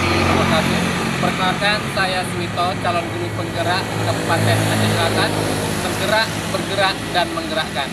Terima kasih. Perkenalkan, saya Suwito, calon guru penggerak Kabupaten Aceh Selatan, bergerak, bergerak, dan menggerakkan.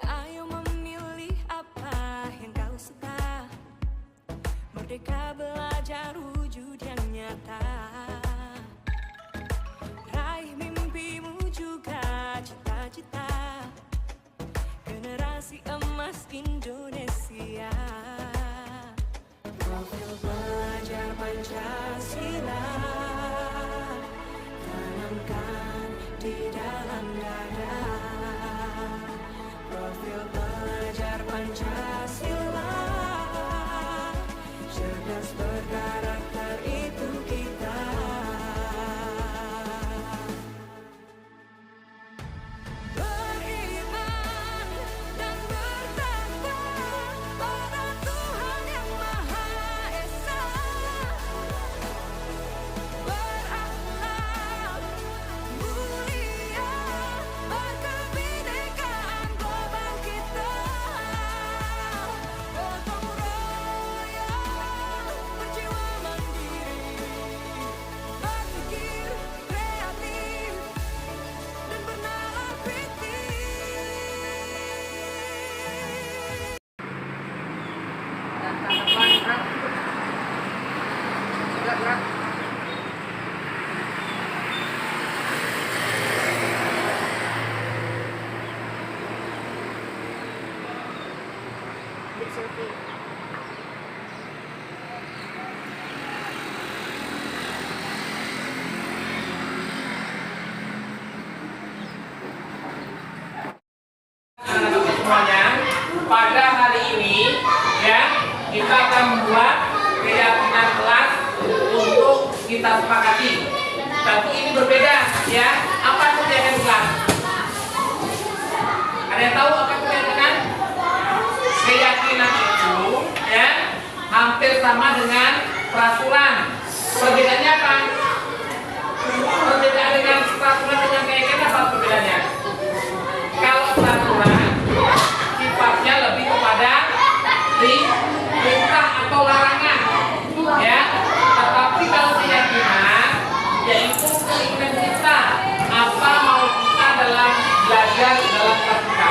Ayo memilih apa yang kau suka. Merdeka belajar wujud yang nyata. Raih mimpimu juga cita-cita. Generasi emas Indonesia. Profil belajar Pancasila tanamkan di dalam dada. Profil belajar Pancasila, cerdas berkarakter itu kita. Beriman dan bertakwa pada Tuhan yang Maha Esa. Berakhlak mulia, berkebinekaan global kita. Gotong royong, berjiwa mandiri, berpikir kreatif dan bernalar kritis. Anak-anak semuanya, pada hari ini ya kita akan membuat keyakinan kelas untuk kita sepakati. Tapi ini berbeda ya. Apa itu keyakinan kelas? Ada yang tahu apa itu keyakinan? Keyakinan itu ya hampir sama dengan peraturan. Perbedaannya apa? Perbedaan dengan peraturan dengan keyakinan apa perbedaannya? Kalau peraturan sifatnya lebih kepada perintah atau larangan, ya. Tetapi kalau keyakinan, yaitu keinginan kita, apa mau kita dalam belajar dalam praktika.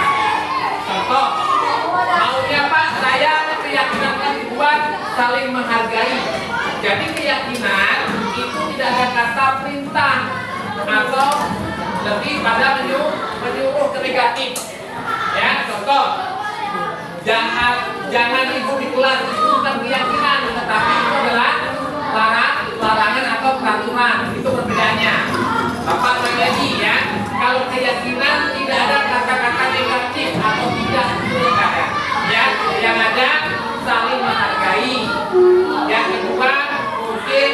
Contoh, maunya Pak, saya keyakinan kan dibuat saling menghargai. Jadi keyakinan itu tidak ada kata perintah atau lebih pada menyuruh ke negatif. Ya, contoh, jangan ibu di kelas, itu bukan keyakinan, tetapi itu adalah larangan atau peraturan. Itu perbedaannya. Bapak lagi ya, kalau keyakinan tidak ada kata-kata negatif atau tidak, itu tidak ada. Ya, yang ada saling menghargai. Yang kedua mungkin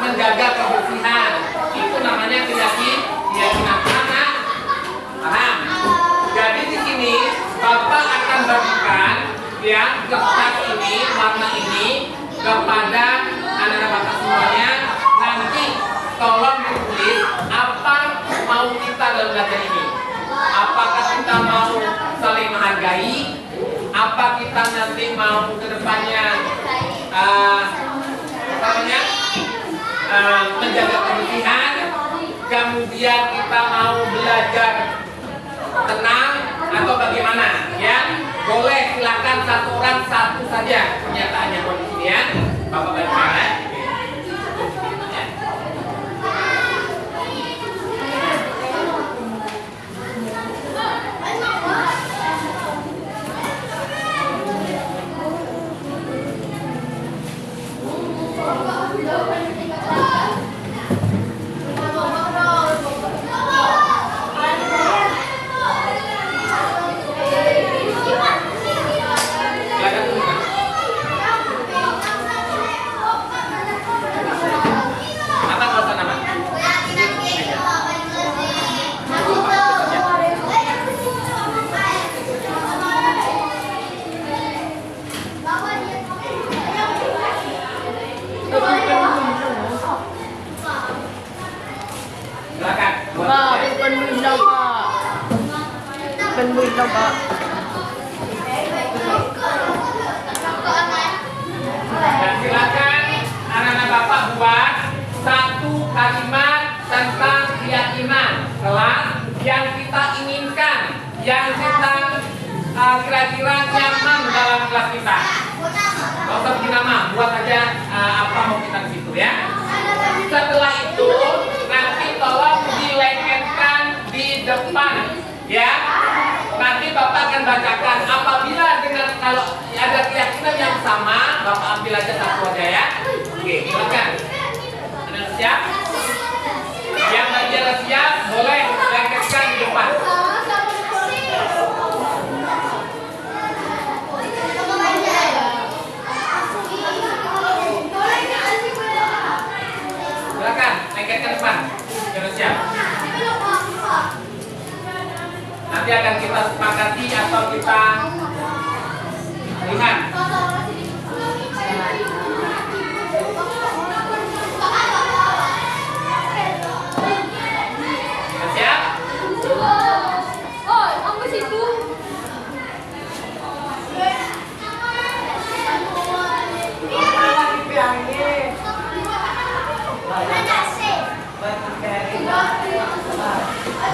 menjaga kebersihan, itu namanya keyakinan. kertas ini, warna ini kepada anak-anak bapak semuanya. Nanti tolong ditulis apa mau kita dalam belajar ini. Apakah kita mau saling menghargai? Apa kita nanti mau ke depannya menjaga kebersihan? Kemudian kita mau belajar tenang atau bagaimana? Ya, boleh silakan satu orang satu saja pernyataannya buat di sini ya. Bapak baca ya. Dan silakan anak-anak bapak buat satu kalimat tentang keyakinan kelas yang kita inginkan, yang kita kira-kira nyaman dalam kelas kita. Gak usah bikin nama, buat aja apa mau kita di situ ya. Setelah itu nanti tolong dilengketkan di depan ya. Nanti Bapak akan bacakan. Apabila dengan kalau ada keyakinan yang sama, Bapak ambil aja satu aja ya. Oke, silakan. Ada siap? Yang bagian siap boleh lengketkan di depan. Silakan lengketkan depan. Yang siap. Nanti akan kita sepakati atau kita lihat. Siap? Oh, apa sih itu?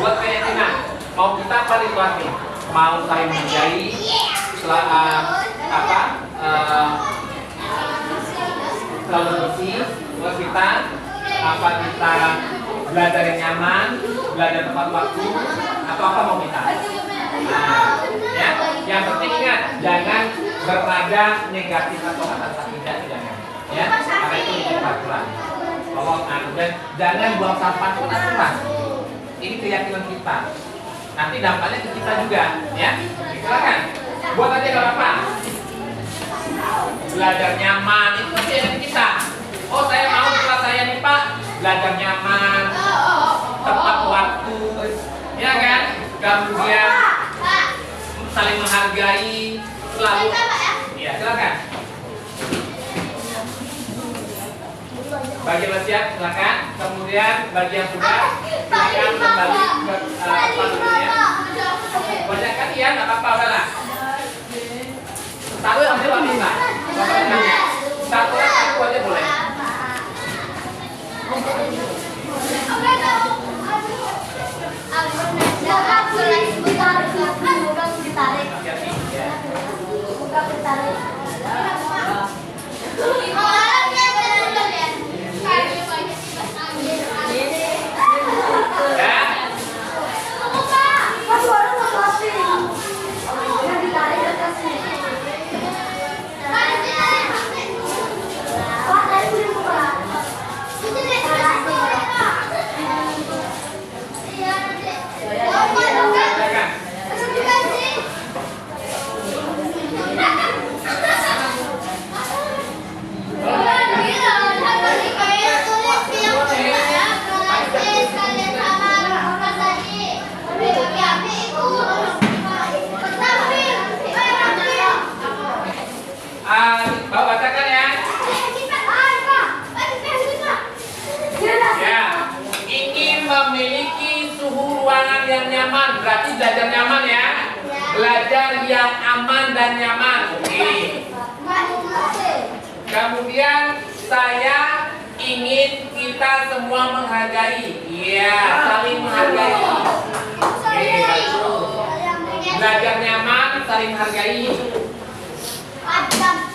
Buat keyakinan, mau kita apa situasi? Mau saling menghargai, selalu bersih, buat kita apa kita belajar yang nyaman, belajar tepat waktu, atau apa mau kita? Nah, ya, yang penting ingat jangan bernada negatif atau kata tidak, jangan. Ya, karena itu menjadi aturan. Kalau dan jangan buang sampah pun aturan. Ini keyakinan kita. Nanti dampaknya ke kita juga, ya. Silakan. Buat aja gak apa-apa. Belajar nyaman itu keyakinan kita. Oh, saya mau kelas saya nih Pak, belajar nyaman, tepat waktu, ya kan? Kemudian saling menghargai, selalu. Ya, silakan. Bagi yang siap, silakan. Kemudian bagi yang sudah, silakan kembali ke apa namanya. Banyakkan ya, nggak apa-apa, udahlah. Satu aja bisa. Satu aja boleh. Pak, memiliki suhu ruangan yang nyaman. Berarti belajar nyaman ya. Belajar yang aman dan nyaman. Oke. Kemudian saya ingin kita semua menghargai. Iya, saling menghargai. Oke, bagus. Belajar nyaman, saling menghargai.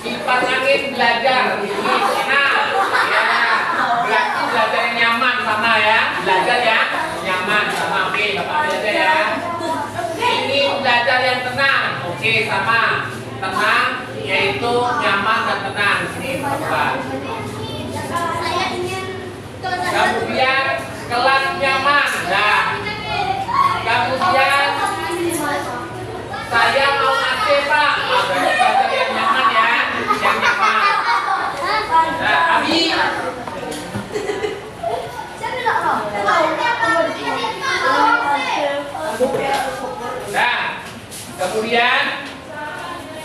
Kipas angin belajar. Nah, ya. Berarti belajar yang nyaman sama ya. Belajar yang nyaman sama. Oke, Bapak belajar ya. Ini belajar yang tenang. Oke, sama. Tenang yaitu nyaman dan tenang. Sini Bapak. Kemudian kelas nyaman. Nah, kemudian saya mau AC Pak. Berarti belajar yang nyaman ya. Yang nyaman. Nah, Abi. Nah, kemudian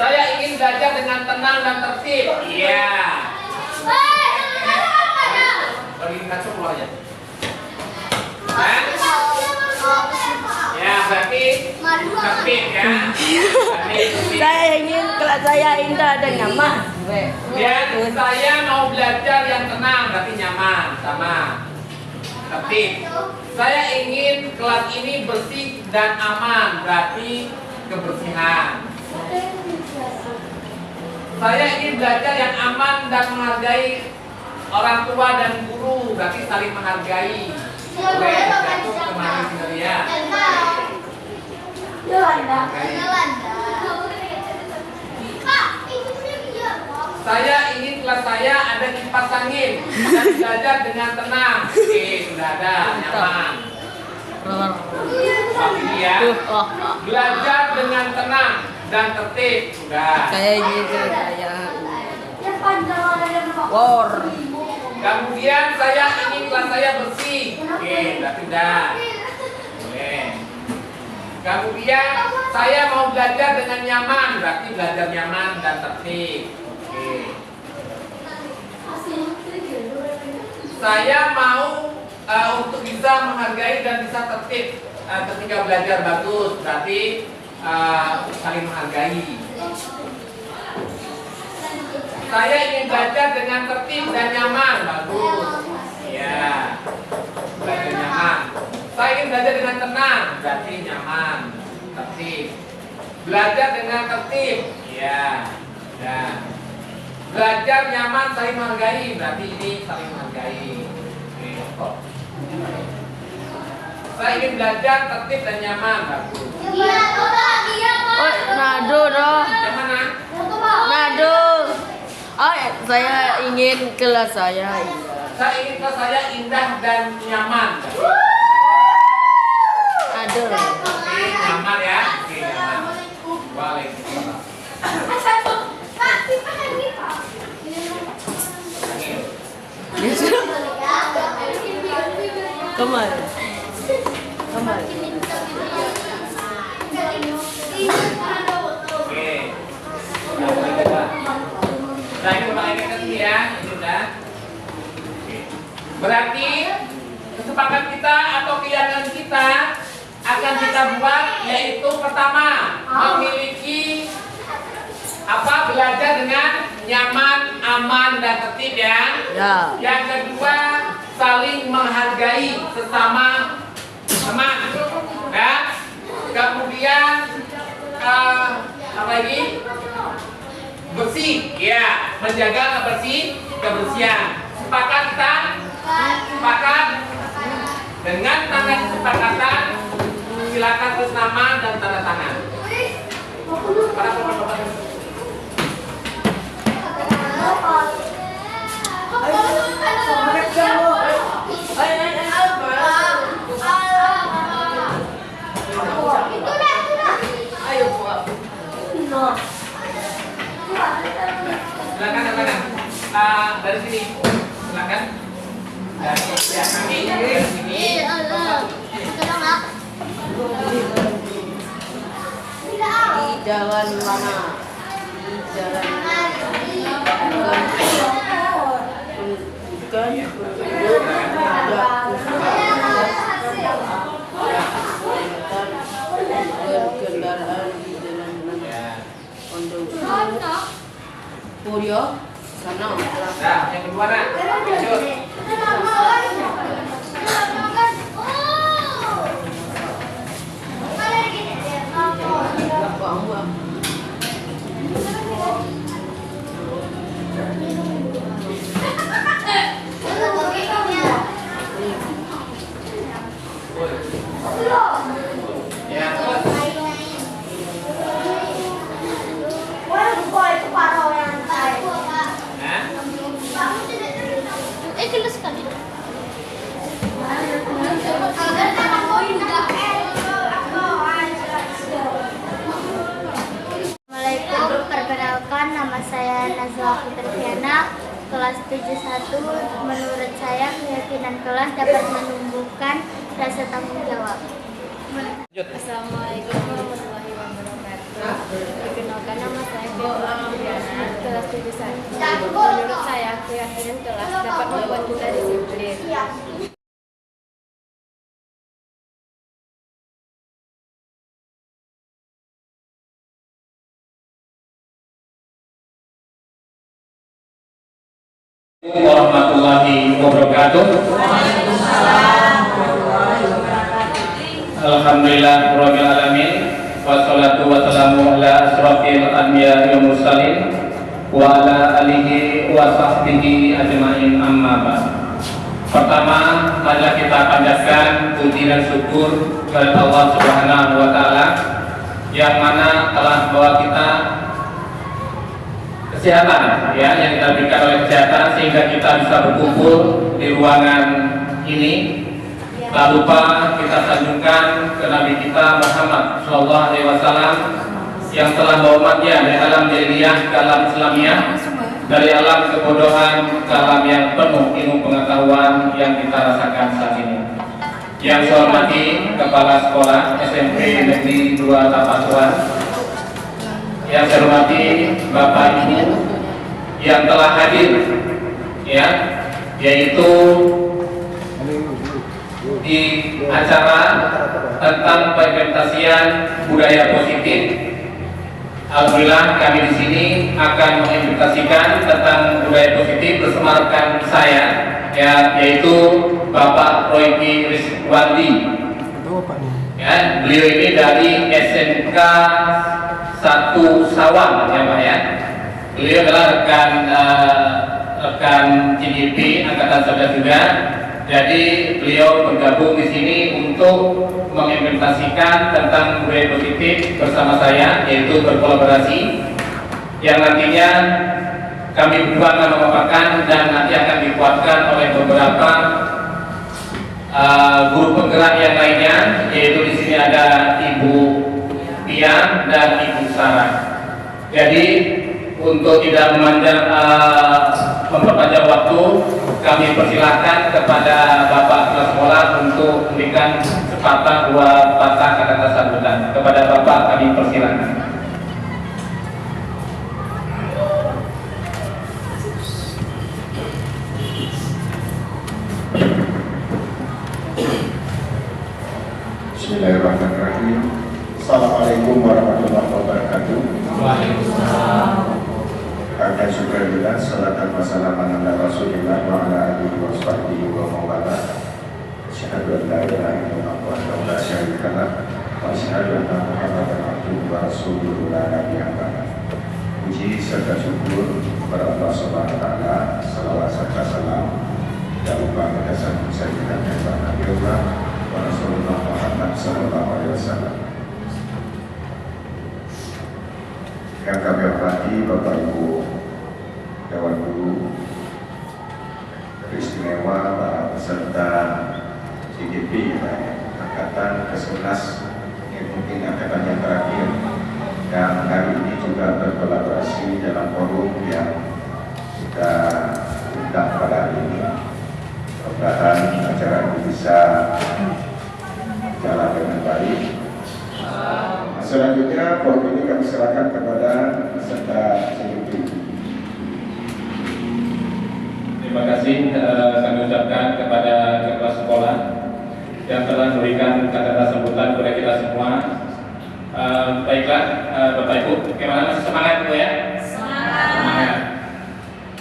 saya ingin belajar dengan tenang dan tertib. Iya. Bagi masuk keluar aja. Nah, ya berarti tertib ya. Saya ingin kelas saya indah dan nyaman. Dan saya mau belajar yang tenang, berarti nyaman sama. Tertib. Saya ingin kelas ini bersih dan aman, berarti kebersihan. Saya ingin belajar yang aman dan menghargai orang tua dan guru, berarti saling menghargai. Boleh jatuh kemari sini ya. Saya ingin kelas saya ada kipas angin dan belajar dengan tenang. Oke, sudah ada, nyaman. Ini ya. Belajar dengan tenang dan tertib. Sudah. Saya ingin kelas saya war. Kemudian saya ingin kelas saya bersih. Oke, berarti sudah. Boleh. Kemudian saya mau belajar dengan nyaman, berarti belajar nyaman dan tertib. Oke. Saya mau untuk bisa menghargai dan bisa tertib ketika belajar bagus, berarti saling menghargai. Saya ingin belajar dengan tertib dan nyaman, bagus. Ya, belajar nyaman. Saya ingin belajar dengan tenang, berarti nyaman, tertib. Belajar dengan tertib, ya. Dan belajar nyaman, saling menghargai, berarti ini saling menghargai. Oke, kok. Saya ingin belajar tertib dan nyaman, bagus. Oh, nado dong. Yang mana? Nado. Oh, saya ingin kelas saya. Saya ingin kelas saya indah dan nyaman. Nado. Oke, nyaman ya. Oke, nyaman. Waalaikumsalam. Kemana? Kemana? Oke. Nah, ini pakai kaki ya, ini sudah. Oke. Berarti kesepakatan kita atau keyakinan kita akan kita buat yaitu pertama memiliki belajar dengan nyaman, aman dan tertib ya. Ya. Yang kedua saling menghargai sesama teman. Ya. Kemudian apa lagi? Bersih, ya, menjaga kebersihan. Sepakat kita? Sepakat? Dengan tanda kesepakatan, silakan tulis nama dan tanda tangan. Para bapak-bapak. Silakan. Dari sini. Silakan. Dari sini. Di jalan mana? Di jalan bukan. yo. Sana. Nah, yang kedua nak. Lanjut. Buang-buang. Ya, terus. Nah, Kelas sekali. Assalamualaikum, perkenalkan nama saya Nazwa Fitriana, kelas 71. Menurut saya keyakinan kelas dapat menumbuhkan rasa tanggung jawab. lanjut. Assalamualaikum warahmatullahi wabarakatuh. Perkenalkan nama saya Fitriana, kelas 71. Menurut saya keyakinan kelas dapat membuat kita disiplin. Warahmatullahi wabarakatuh. Alhamdulillah rabbil alamin, wassalatu wassalamu ala asrofil anbiya wal mursalin wa ala alihi wa sahbihi ajmain, amma ba'd. Pertama, marilah kita panjatkan puji dan syukur kepada Allah Subhanahu wa taala yang mana telah membawa kita kesehatan, ya, yang kita berikan oleh kesehatan sehingga kita bisa berkumpul di ruangan ini. Tak lupa kita sanjungkan ke Nabi kita Muhammad Sallallahu Alaihi Wasallam yang telah membawa umatnya dari alam jahiliyah ke alam Islamiyah, dari alam kebodohan ke alam yang penuh ilmu pengetahuan yang kita rasakan saat ini. Yang saya hormati Kepala Sekolah SMP Negeri 2 Tapasuan, yang saya hormati Bapak Ibu yang telah hadir, ya, yaitu di acara tentang pengimplementasian budaya positif. Alhamdulillah kami di sini akan mengimplementasikan tentang budaya positif bersama rekan saya, ya, yaitu Bapak Royki Rizwandi. Ya, beliau ini dari SMK 1 Sawang, ya Pak, ya. Beliau adalah rekan CGP Angkatan 11 juga. Jadi beliau bergabung di sini untuk mengimplementasikan tentang budaya positif bersama saya, yaitu berkolaborasi yang nantinya kami berdua akan memaparkan dan nanti akan dikuatkan oleh beberapa guru penggerak yang lainnya, yaitu di sini ada Ibu Pian dan Ibu Sarah. Jadi untuk tidak memperpanjang waktu, kami persilahkan kepada Bapak Kepala Sekolah untuk memberikan sepatah dua patah kata-kata sambutan. Kepada Bapak kami persilahkan. Bismillahirrahmanirrahim. Assalamualaikum warahmatullahi wabarakatuh. Waalaikumsalam. Kami syukurillah, salatan wassalaman ala rasulillah wa ala alihi wa sahbihi wa mawala. Asyhadu an la ilaha illallah wa la syarika lah, wa asyhadu anna Muhammadan abduhu wa rasuluhu la nabiyya ba'dah. Puji serta syukur kepada Allah Subhanahu wa taala, salawat serta salam dan lupa pada sayyidina Nabiullah wa Rasulullah Muhammad sallallahu alaihi wasallam. Yang kami hormati Bapak Ibu Dewan Guru istimewa, para peserta CGP Angkatan ke-11 yang mungkin angkatan yang terakhir, yang hari ini juga berkolaborasi dalam forum yang kita undang pada hari ini. Mudah-mudahan acara ini bisa jalan dengan baik. Selanjutnya forum ini kami serahkan kepada peserta CGP. Terima kasih kami ucapkan kepada Kepala Sekolah yang telah memberikan kata-kata sambutan kepada kita semua. Baiklah, Bapak Ibu, bagaimana, masih semangat Bu ya? Semangat.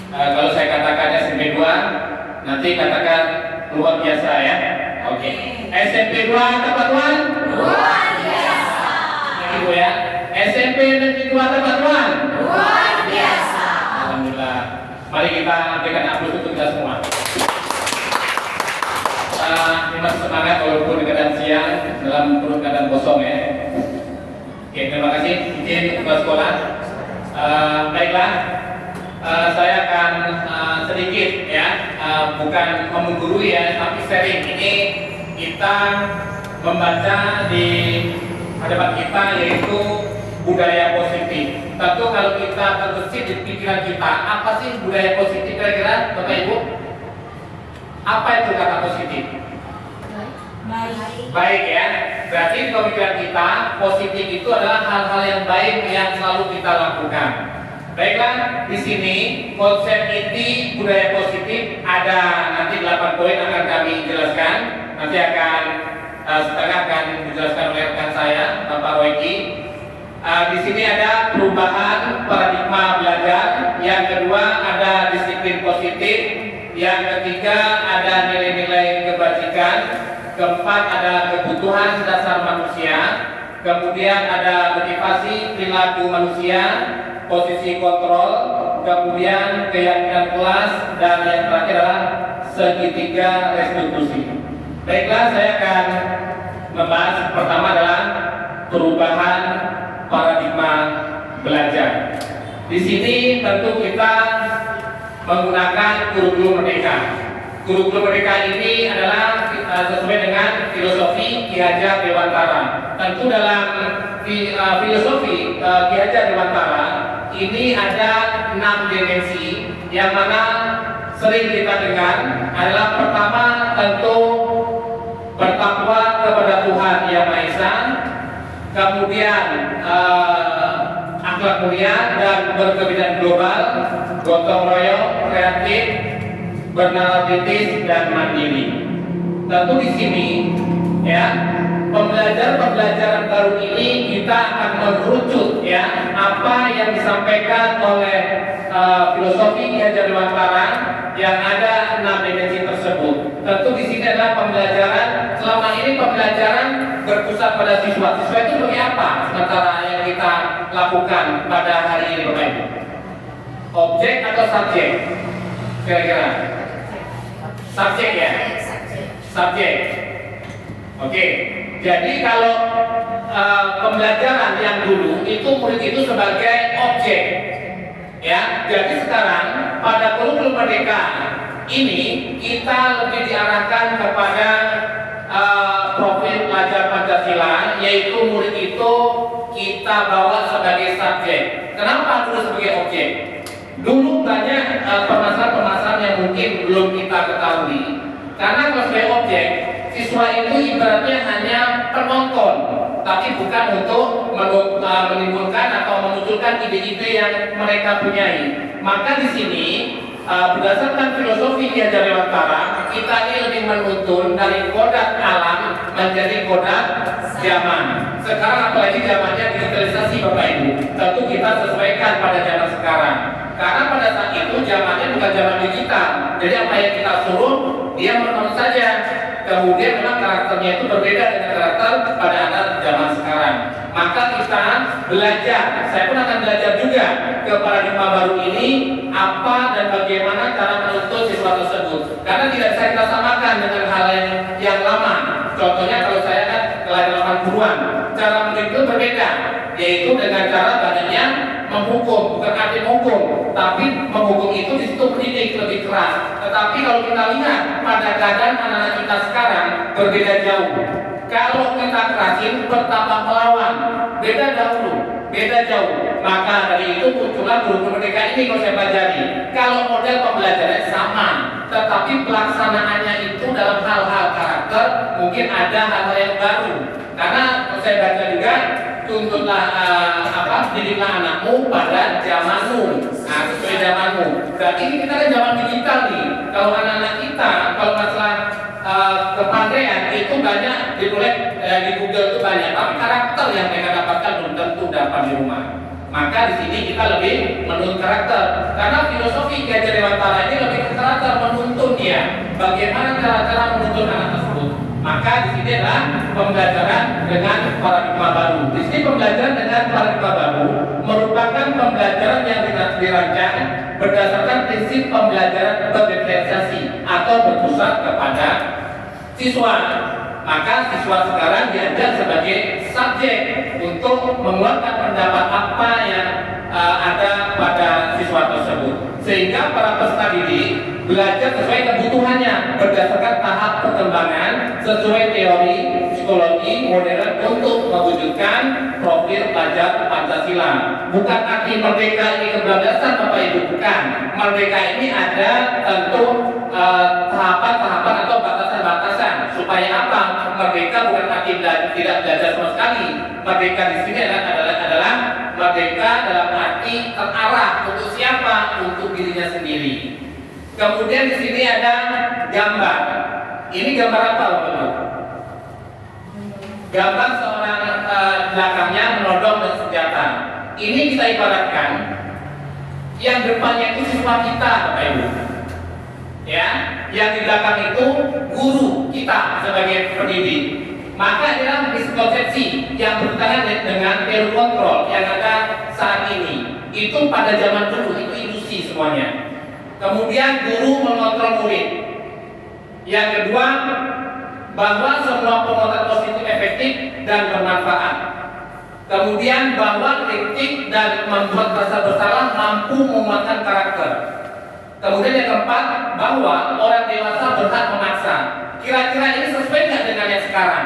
Kalau saya katakan SMP 2, nanti katakan luar biasa ya. Oke. SMP 2 Tepat Tuan? Luar biasa. Ibu ya. SMP Negeri 2 Tepat Tuan? Luar biasa. Alhamdulillah. Mari kita berikan aplaus untuk kita semua. Masih semangat walaupun keadaan siang dalam perut keadaan kosong ya. Oke, terima kasih izin ketua sekolah. Baiklah, saya akan sedikit ya, bukan menggurui ya, tapi sharing. Ini kita membaca di hadapan kita yaitu budaya positif. Tentu kalau kita terbesit di pikiran kita, apa sih budaya positif kira-kira, Bapak Ibu? Apa itu kata positif? Baik ya. Berarti pemikiran kita positif itu adalah hal-hal yang baik yang selalu kita lakukan. Baiklah, di sini konsep inti budaya positif ada nanti 8 poin akan kami jelaskan. Nanti akan setengah akan dijelaskan oleh rekan saya, Bapak Royki. Di sini ada perubahan paradigma belajar. Yang kedua ada disiplin positif. Yang ketiga ada nilai-nilai kebajikan. Keempat ada kebutuhan dasar manusia. Kemudian ada motivasi perilaku manusia, posisi kontrol, kemudian keyakinan kelas, dan yang terakhir adalah segitiga restitusi. Baiklah, saya akan membahas pertama adalah perubahan paradigma belajar. Di sini tentu kita menggunakan kurikulum merdeka. Kurikulum merdeka ini adalah sesuai dengan filosofi Ki Hajar Dewantara. Tentu dalam filosofi Ki Hajar Dewantara ini ada 6 dimensi yang mana sering kita dengar adalah pertama tentu bertakwa kepada Tuhan Yang Maha Esa, kemudian akhlak mulia dan berkebidanan global, gotong royong, kreatif, bernalar kritis dan mandiri. Tentu di sini ya, pembelajaran baru ini kita akan mengerucut ya apa yang disampaikan oleh filosofi Ki Hajar Dewantara yang ada 6 dimensi tersebut. Tentu di sini adalah pembelajaran, selama ini pembelajaran berpusat pada siswa. Siswa itu sebagai apa sementara yang kita lakukan pada hari ini Bapak Ibu? Objek atau subjek? Kira-kira? Subjek ya? Subjek. Oke. Jadi kalau pembelajaran yang dulu itu murid itu sebagai objek. Ya, jadi sekarang pada kurikulum merdeka ini kita lebih diarahkan kepada profil pelajar Pancasila, yaitu murid itu kita bawa sebagai subjek. Kenapa dulu sebagai objek? Dulu banyak permasalahan-permasalahan yang mungkin belum kita ketahui. Karena kalau sebagai objek, siswa itu ibaratnya hanya penonton, tapi bukan untuk menimbulkan atau memunculkan ide-ide yang mereka punyai. Maka di sini berdasarkan filosofi Ki Hajar Dewantara, kita ini lebih menuntun dari kodrat alam menjadi kodrat zaman. Sekarang apalagi zamannya digitalisasi Bapak Ibu, tentu kita sesuaikan pada zaman sekarang. Karena pada saat itu zamannya bukan zaman digital, jadi apa yang kita suruh dia menonton saja. Kemudian memang karakternya itu berbeda dengan karakter pada anak zaman sekarang. Maka kita belajar, saya pun akan belajar juga ke paradigma baru ini apa dan bagaimana cara menuntut siswa tersebut. Karena tidak bisa kita samakan dengan hal yang lama. Contohnya kalau saya kan kelahiran 80-an, cara mendidik itu berbeda, yaitu dengan cara banyaknya menghukum, bukan arti menghukum, tapi menghukum itu di situ pendidik lebih keras. Tetapi kalau kita lihat pada keadaan anak-anak kita sekarang berbeda jauh. Kalau kita kerasin bertambah melawan, beda jauh. Maka dari itu muncullah kurikulum merdeka ini kalau saya pelajari. Kalau model pembelajarannya sama, tetapi pelaksanaannya itu dalam hal-hal karakter mungkin ada hal-hal yang baru. Karena saya baca juga tuntutlah didiklah anakmu pada zamanmu, sesuai zamanmu. Berarti ini kita kan zaman digital nih. Kalau anak-anak kita, kalau masalah kepandaian itu banyak ditulis di Google itu banyak, tapi karakter yang mereka dapatkan belum tentu dapat di rumah. Maka di sini kita lebih menuntun karakter. Karena filosofi Ki Hajar Dewantara ini lebih ke karakter, menuntun dia. Bagaimana cara-cara menuntun anak tersebut. Maka di sini adalah pembelajaran dengan paradigma baru. Di sini pembelajaran dengan paradigma baru merupakan pembelajaran yang dirancang berdasarkan prinsip pembelajaran berdiferensiasi atau berpusat kepada siswa. Maka siswa sekarang diajak sebagai subjek untuk mengeluarkan pendapat apa yang ada pada siswa tersebut, sehingga para peserta didik belajar sesuai kebutuhannya berdasarkan tahap perkembangan sesuai teori psikologi modern untuk mewujudkan profil pelajar Pancasila. Bukan arti merdeka ini kebablasan Bapak Ibu, bukan. Merdeka ini ada tentu tahapan-tahapan atau batasan-batasan. Supaya apa? Merdeka bukan arti tidak belajar sama sekali. Merdeka di sini adalah merdeka dalam arti terarah untuk siapa? Untuk dirinya sendiri. Kemudian di sini ada gambar. Ini gambar apa, Bapak? Gambar seorang belakangnya menodong dengan senjata. Ini kita ibaratkan yang depannya itu siswa kita, Bapak Ibu. Ya, yang di belakang itu guru kita sebagai pendidik. Maka adalah miskonsepsi yang bertentangan dengan teori kontrol yang ada saat ini. Itu pada zaman dulu itu ilusi semuanya. Kemudian guru mengontrol murid. Yang kedua, bahwa semua penguatan positif efektif dan bermanfaat. Kemudian bahwa kritik dan membuat rasa bersalah mampu menguatkan karakter. Kemudian yang keempat, bahwa orang dewasa berhak memaksa. Kira-kira ini sesuai nggak dengan yang sekarang?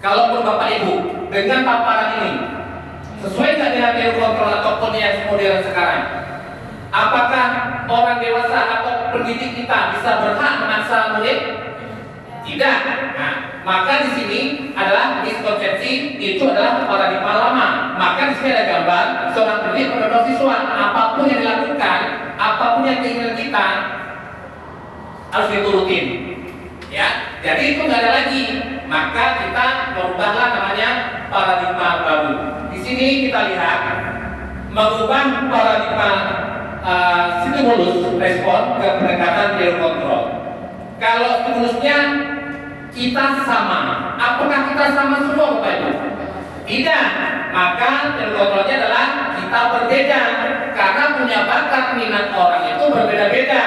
Kalau menurut Bapak Ibu, dengan paparan ini, sesuai nggak dengan teori kontrol ataupun yang modern sekarang? Apakah orang dewasa atau pendidik kita bisa berhak memaksa murid? Tidak. Nah, maka di sini adalah miskonsepsi itu adalah paradigma lama. Maka di sini ada gambar seorang pendidik mendorong siswa, apapun yang dilakukan, apapun yang keinginan kita harus diturutin. Ya, jadi itu nggak ada lagi. Maka kita merubahlah namanya paradigma baru. Di sini kita lihat mengubah paradigma stimulus respon ke pendekatan teori kontrol. Kalau stimulusnya kita sama, apakah kita sama semua, Bapak Ibu? Tidak. Maka teori kontrolnya adalah kita berbeda karena punya bakat minat orang itu berbeda-beda.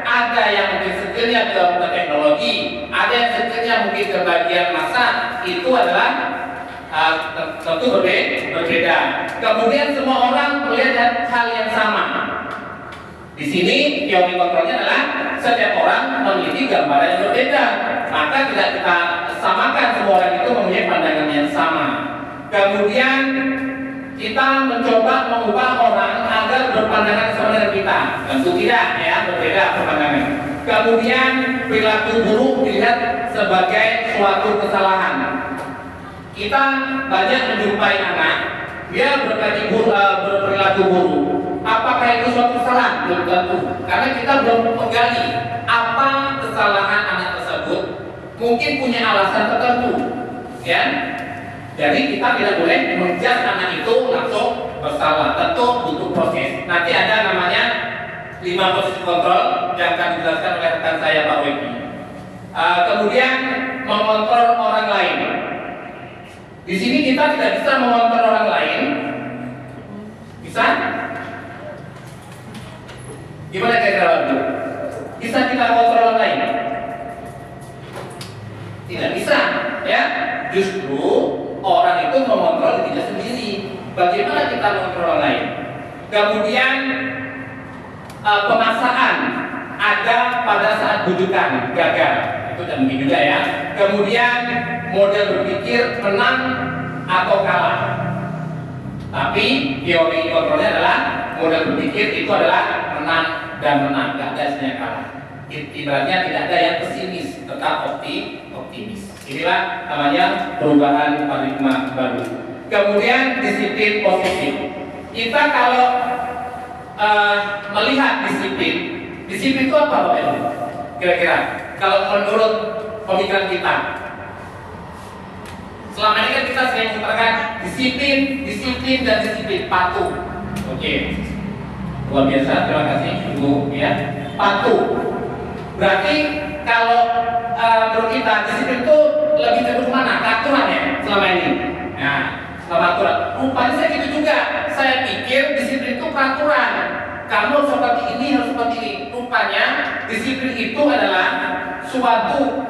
Ada yang mungkin skillnya ke teknologi, ada yang skillnya mungkin ke bagian masak. Itu adalah tentu berbeda. Kemudian semua orang melihat hal yang sama. Di sini teori kontrolnya adalah setiap orang memiliki gambaran yang berbeda, maka tidak kita samakan semua orang itu mempunyai pandangan yang sama. Kemudian kita mencoba mengubah orang agar berpandangan sama dengan kita, tentu tidak ya, berbeda pandangan. Kemudian perilaku buruk dilihat sebagai suatu kesalahan. Kita banyak menjumpai anak dia berperilaku buruk. Apakah itu suatu kesalahan? Belum tentu. Karena kita belum menggali apa kesalahan anak tersebut. Mungkin punya alasan tertentu, ya. Jadi kita tidak boleh menjudge anak itu langsung bersalah. Tentu butuh proses. Nanti ada namanya 5 proses kontrol yang akan dijelaskan oleh rekan saya Pak Weki. Kemudian mengontrol orang lain. Di sini kita tidak bisa mengontrol orang lain. Bisa? Gimana kira-kira itu? Bisa kita kontrol orang lain? Tidak bisa, ya. Justru orang itu mengontrol dirinya sendiri. Bagaimana kita mengontrol orang lain? Kemudian pemaksaan ada pada saat bujukan gagal. Itu tidak mungkin juga ya. Kemudian model berpikir menang atau kalah. Tapi teori kontrolnya adalah model berpikir itu adalah menang dan menang, tidak ada yang kalah. Ibaratnya tidak ada yang pesimis, tetap optimis. Inilah namanya perubahan paradigma baru. Kemudian disiplin positif. Kita kalau melihat disiplin itu apa, Bapak Ibu? Kira-kira kalau menurut pemikiran kita, Selama ini kan kita sering mengatakan disiplin dan disiplin, patuh. Oke. Luar biasa, terima kasih Ibu ya. Patuh. Berarti kalau menurut kita disiplin itu lebih cenderung mana? Aturan ya selama ini. Nah, selama aturan. Rupanya saya gitu juga. Saya pikir disiplin itu peraturan. Kamu seperti ini harus seperti ini. Rupanya disiplin itu adalah suatu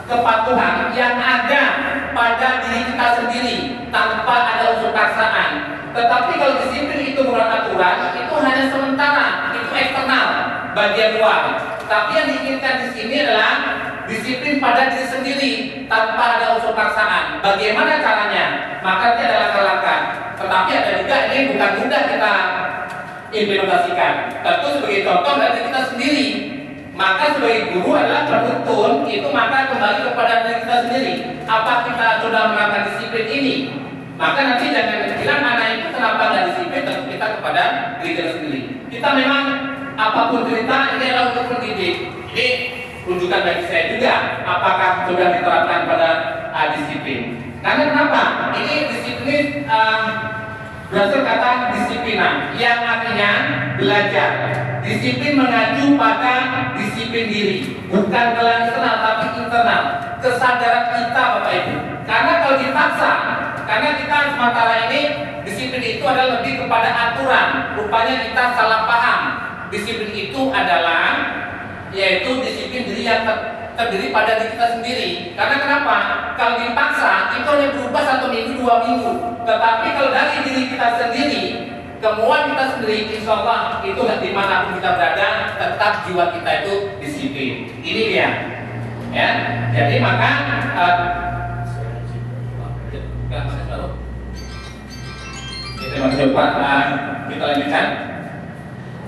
kepatuhan yang ada pada diri kita sendiri tanpa ada unsur paksaan. Tetapi kalau disiplin itu bukan aturan, itu hanya sementara, itu eksternal, bagian luar. Tapi yang diinginkan di sini adalah disiplin pada diri sendiri tanpa ada unsur paksaan. Bagaimana caranya? Maka dia adalah lakukan. Tetapi ada juga ini bukan mudah kita implementasikan. Tentu sebagai contoh dari kita sendiri. Maka sebagai guru adalah penuntun itu maka kembali kepada diri kita sendiri. Apa kita sudah menerapkan disiplin ini? Maka nanti jangan bilang anak itu kenapa nggak disiplin, tentu kita kepada diri kita sendiri. Kita memang apapun cerita ini adalah untuk mendidik. Ini rujukan bagi saya juga. Apakah sudah diterapkan pada disiplin? Karena kenapa? Ini disiplin berasal kata disiplina yang artinya belajar. Disiplin mengacu pada disiplin diri, bukan ke eksternal tapi internal. Kesadaran kita Bapak Ibu. Karena kalau dipaksa, karena kita sementara ini disiplin itu adalah lebih kepada aturan. Rupanya kita salah paham. Disiplin itu adalah yaitu disiplin diri yang terdiri pada diri kita sendiri. Karena kenapa? Kalau dipaksa itu hanya berubah 1 minggu 2 minggu. Tetapi kalau dari diri kita sendiri, kemauan kita sendiri, insya Allah itu dimanapun kita berada, tetap jiwa kita itu disiplin. Ini dia. Ya, jadi maka terima kasih Pak. Kita lanjutkan.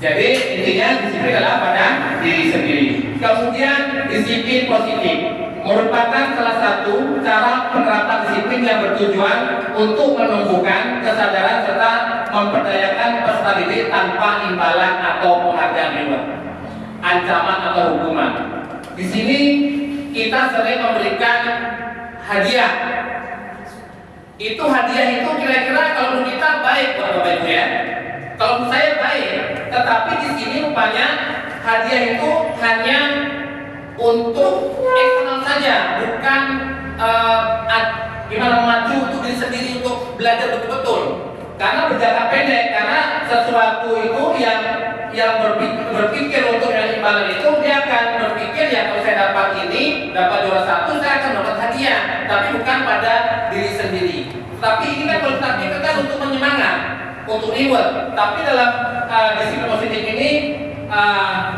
Jadi intinya disiplin adalah pada diri sendiri. Kemudian disiplin positif merupakan salah satu cara penerapan disiplin yang bertujuan untuk menumbuhkan kesadaran serta memperdayakan peserta didik tanpa imbalan atau penghargaan reward, ancaman atau hukuman. Di sini kita sering memberikan hadiah. Itu hadiah itu kira-kira kalau menurut kita baik buat Bapak Ibu ya. Kalau menurut saya baik, tetapi di sini rupanya hadiah itu hanya untuk eksternal saja, bukan gimana memacu untuk diri sendiri untuk belajar betul-betul. Karena berjangka pendek, karena sesuatu itu yang berpikir untuk yang imbalan itu dia akan berpikir ya kalau saya dapat ini, dapat juara 1 saya akan dapat hadiah, tapi bukan pada diri sendiri. Tapi ini kan kalau kita pikirkan untuk menyemangat, untuk reward. Tapi dalam disiplin positif ini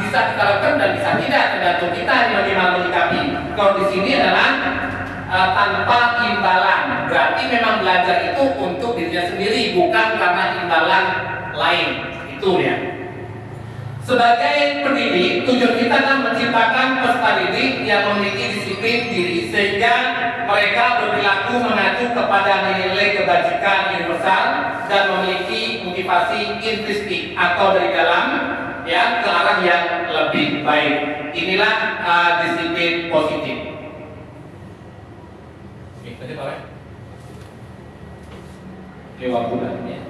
bisa kita lakukan dan bisa tidak, tergantung kita bagaimana menyikapi. Kalau di sini adalah tanpa imbalan, berarti memang belajar itu untuk dirinya sendiri, bukan karena imbalan lain. Itu ya. Sebagai pendidik, tujuan kita adalah menciptakan peserta didik yang memiliki disiplin diri sehingga mereka berperilaku mengacu kepada nilai kebajikan universal dan memiliki motivasi intrinsik atau dari dalam ya ke arah yang lebih baik. Inilah disiplin positif. Oke, tadi Pak. Lewat bulan ya.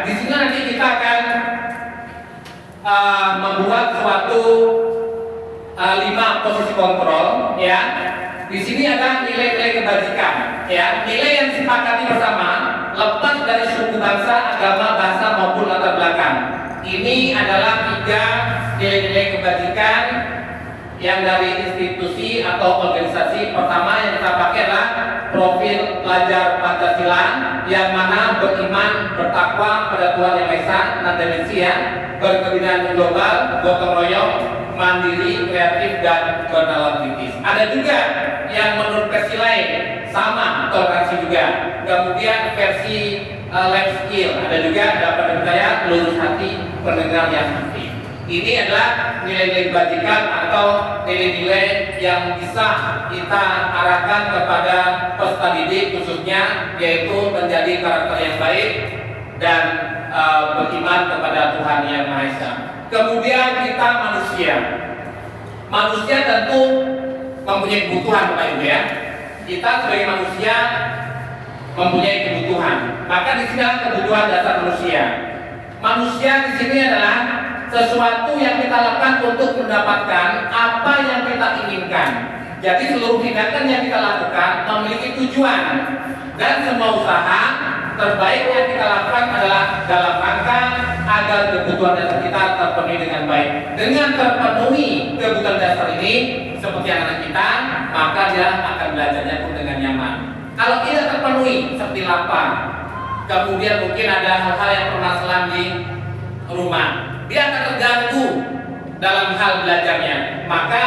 Di sini nanti kita akan membuat suatu 5 posisi kontrol ya. Di sini ada nilai-nilai kebajikan ya, nilai yang disepakati bersama lepas dari suku bangsa, agama, bahasa maupun latar belakang. Ini adalah 3 nilai-nilai kebajikan yang dari institusi atau organisasi. Pertama yang kita pakai adalah profil pelajar Pancasila yang mana beriman, bertakwa pada Tuhan Yang Maha Esa, 6 dimensi ya, berkebudayaan global, gotong royong, mandiri, kreatif dan bernalar kritis. Ada juga yang menurut versi lain sama toleransi juga. Kemudian versi life skill ada juga, dapat dipercaya, lurus hati, pendengar yang aktif. Ini adalah nilai-nilai kebajikan atau nilai-nilai yang bisa kita arahkan kepada peserta didik khususnya, yaitu menjadi karakter yang baik dan beriman kepada Tuhan Yang Maha Esa. Kemudian kita manusia tentu mempunyai kebutuhan Bapak Ibu ya. Kita sebagai manusia mempunyai kebutuhan. Maka di sini adalah kebutuhan dasar manusia. Manusia di sini adalah sesuatu yang kita lakukan untuk mendapatkan apa yang kita inginkan. Jadi seluruh tindakan yang kita lakukan memiliki tujuan, dan semua usaha terbaik yang kita lakukan adalah dalam rangka agar kebutuhan dasar kita terpenuhi dengan baik. Dengan terpenuhi kebutuhan dasar ini, seperti anak kita, maka dia akan belajarnya pun dengan nyaman. Kalau tidak terpenuhi, seperti lapar, kemudian mungkin ada hal-hal yang permasalahan di rumah, dia akan terganggu dalam hal belajarnya. Maka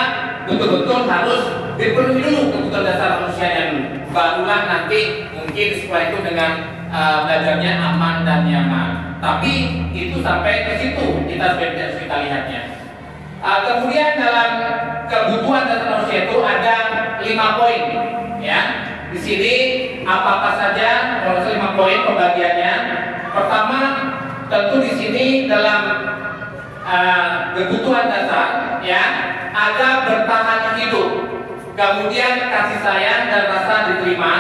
betul-betul harus dipenuhi dulu kebutuhan dasar manusianya dulu. Barulah nanti mungkin setelah itu dengan belajarnya aman dan nyaman. Tapi itu sampai ke situ kita lihatnya. Kemudian dalam kebutuhan dasar manusia itu ada 5 poin, ya. Di sini apa saja? Kalau 5 poin pembagiannya. Pertama, tentu di sini dalam kebutuhan dasar, ya, ada bertahan hidup. Kemudian kasih sayang dan rasa diterima.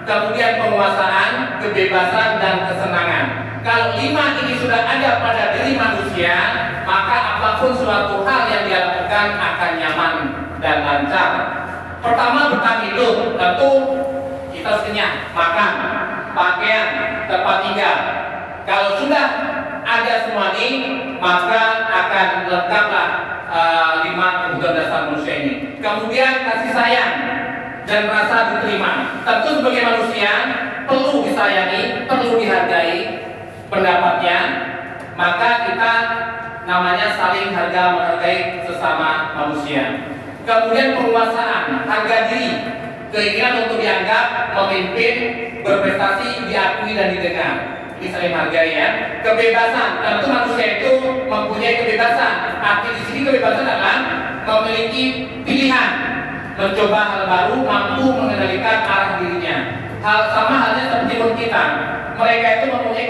Kemudian penguasaan, kebebasan dan kesenangan. Kalau 5 ini sudah ada pada diri manusia, maka apapun suatu hal yang dia lakukan akan nyaman dan lancar. Pertama, bertahan hidup, tentu kita harus kenyang, makan, pakaian, tempat tinggal. Kalau sudah ada semua ini, maka akan lengkaplah 5 kebutuhan dasar manusia ini. Kemudian kasih sayang dan rasa diterima. Tentu sebagai manusia perlu disayangi, perlu dihargai pendapatnya. Maka kita namanya saling menghargai sesama manusia. Kemudian penguasaan, harga diri, keinginan untuk dianggap, memimpin, berprestasi, diakui dan didengar. Ini saling menghargai ya. Kebebasan, tentu manusia itu mempunyai kebebasan. Arti di sini kebebasan adalah memiliki pilihan, mencoba hal baru, mampu mengendalikan arah dirinya. Hal sama halnya seperti pun kita. Mereka itu mempunyai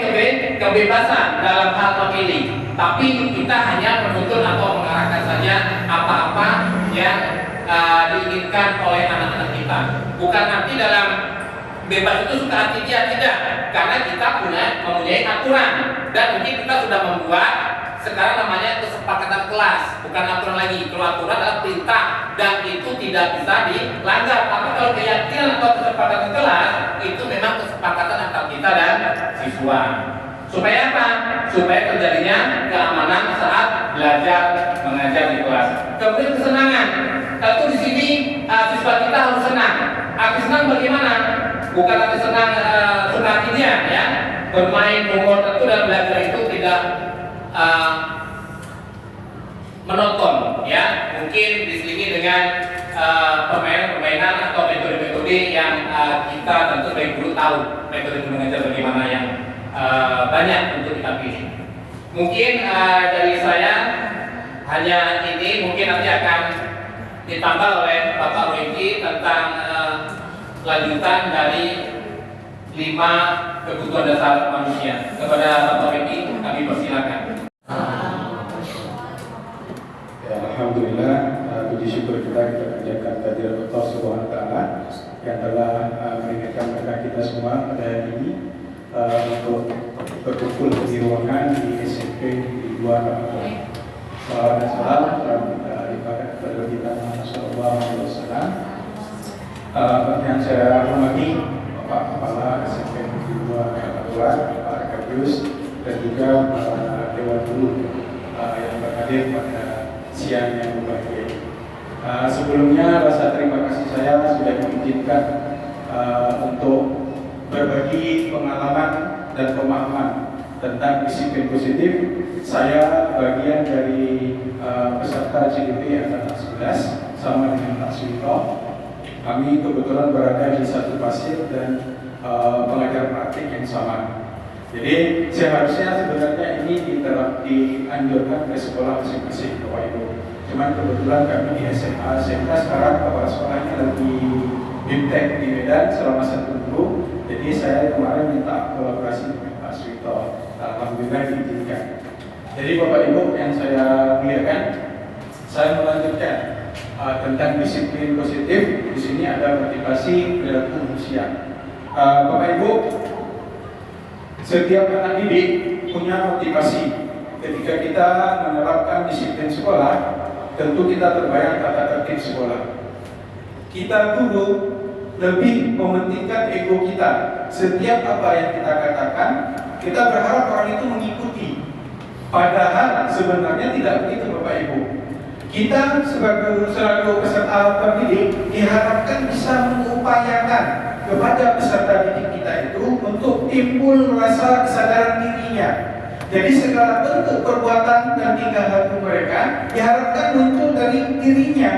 kebebasan dalam hal memilih, tapi kita hanya menuntun atau mengarahkan saja apa-apa yang diinginkan oleh anak-anak kita. Bukan arti dalam bebas itu suka hati dia, tidak, karena kita mempunyai aturan, dan mungkin kita sudah membuat sekarang namanya kesepakatan kelas, bukan aturan lagi. Kalau aturan adalah perintah dan itu tidak bisa dilanggar. Tapi kalau keyakinan atau kesepakatan kelas itu memang kesepakatan antara kita dan siswa. Supaya apa? Supaya terjadinya keamanan saat belajar mengajar di kelas. Kemudian kesenangan. Tentu di sini siswa kita harus senang. Arti senang bagaimana? Bukan arti senang sunatinya ya. Bermain umur tentu dalam belajar itu tidak menonton ya, mungkin diselingi dengan permainan atau metode-metode yang kita tentu sebagai guru tahu metode mengajar bagaimana yang banyak untuk kita pilih. Mungkin dari saya hanya ini, mungkin nanti akan ditambah oleh Bapak Royki tentang lanjutan dari 5 kebutuhan dasar manusia. Kepada Bapak Royki kami persilakan. Ya, alhamdulillah, puji syukur kita panjatkan kehadirat Allah Subhanahu wa taala yang telah mengingatkan kepada kita semua pada hari ini untuk berkumpul di ruangan di SMP di 2 Ramadan. Salawat dan salam diberikan kepada kita Muhammad sallallahu alaihi wasallam. Yang saya hormati Bapak Kepala SMP di 2 Ramadan, Pak Kabius, dan juga Dewan Guru yang berhadir pada siang yang berbahagia. Sebelumnya rasa terima kasih saya sudah diizinkan untuk berbagi pengalaman dan pemahaman tentang disiplin positif. Saya bagian dari peserta CDP angkatan 11 sama dengan Pak Suwito. Kami kebetulan berada di satu pasir dan pengajar praktik yang sama. Jadi seharusnya sebenarnya ini dianjurkan ke sekolah masing-masing Bapak Ibu. Cuman kebetulan kami di SMA SMK sekarang kepala sekolahnya lagi BIMTEK di Medan selama 1 minggu. Jadi saya kemarin minta kolaborasi dengan Pak Suwito. Alhamdulillah diizinkan. Jadi Bapak Ibu yang saya muliakan, saya melanjutkan tentang disiplin positif. Di sini ada motivasi perilaku manusia. Bapak Ibu, setiap anak didik punya motivasi. Ketika kita menerapkan disiplin sekolah, tentu kita terbayang tata tertib sekolah. Kita guru lebih mementingkan ego kita. Setiap apa yang kita katakan, kita berharap orang itu mengikuti. Padahal sebenarnya tidak begitu Bapak Ibu. Kita selaku peserta terdidik diharapkan bisa mengupayakan kepada peserta didik kita itu untuk timbul rasa kesadaran dirinya. Jadi segala bentuk perbuatan dan tingkah laku mereka diharapkan muncul dari dirinya,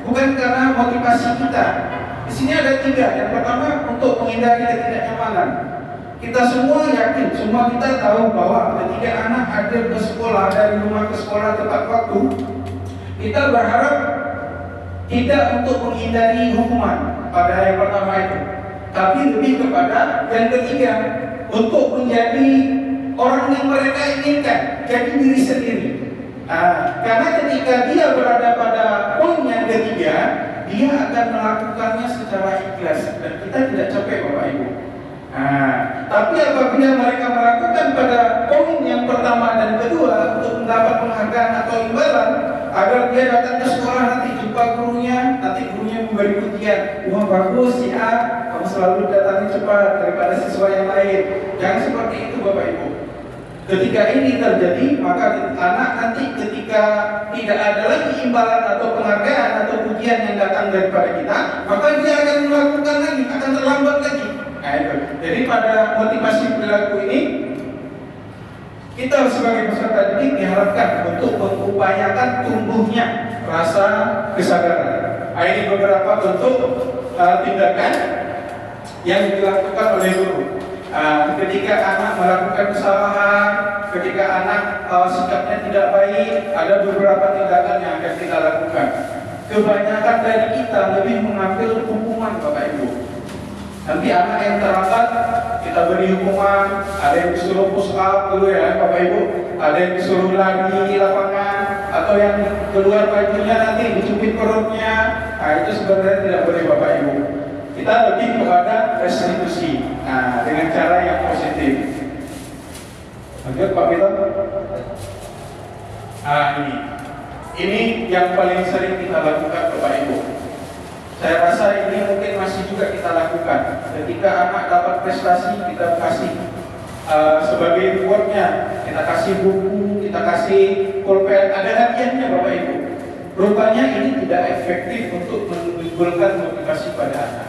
bukan karena motivasi kita. Di sini ada 3. Yang pertama, untuk menghindari ketidaknyamanan. Kita semua yakin, semua kita tahu bahwa ketika anak hadir ke sekolah, dari rumah ke sekolah tepat waktu, kita berharap tidak untuk menghindari hukuman pada yang pertama itu, tapi lebih kepada yang ketiga, untuk menjadi orang yang mereka inginkan, jadi diri sendiri. Karena ketika dia berada pada poin yang ketiga, dia akan melakukannya secara ikhlas dan kita tidak capek Bapak Ibu. Tapi apabila mereka melakukan pada poin yang pertama dan kedua untuk mendapat penghargaan atau imbalan, agar dia datang ke sekolah nanti jumpa gurunya, nanti gurunya memberi pujian, wah bagus ya, kamu selalu datangnya cepat daripada siswa yang lain. Jangan seperti itu Bapak Ibu. Ketika ini terjadi, maka anak nanti ketika tidak ada lagi imbalan atau penghargaan atau pujian yang datang daripada kita, maka dia akan melakukan lagi, akan terlambat lagi. Jadi pada motivasi perilaku ini, kita sebagai peserta didik diharapkan untuk mengupayakan tumbuhnya rasa kesadaran. Ini beberapa bentuk tindakan yang dilakukan oleh guru. Ketika anak melakukan kesalahan, ketika anak sikapnya tidak baik, ada beberapa tindakan yang akan kita lakukan. Kebanyakan dari kita lebih mengambil hukuman Bapak Ibu. Nanti anak yang terlambat kita beri hukuman, ada yang disuruh push up dulu ya Bapak Ibu, ada yang disuruh lari di lapangan, atau yang keluar bajunya nanti dicubit perutnya. Itu sebenarnya tidak boleh Bapak Ibu. Kita lebih kepada restitusi, dengan cara yang positif. Lanjut Pak Bito. Ini yang paling sering kita lakukan Bapak Ibu. Saya rasa ini mungkin masih juga kita lakukan. Ketika anak dapat prestasi, kita kasih sebagai rewardnya, kita kasih buku, kita kasih pulpen, ada hadiahnya Bapak Ibu. Rupanya ini tidak efektif untuk menimbulkan motivasi pada anak.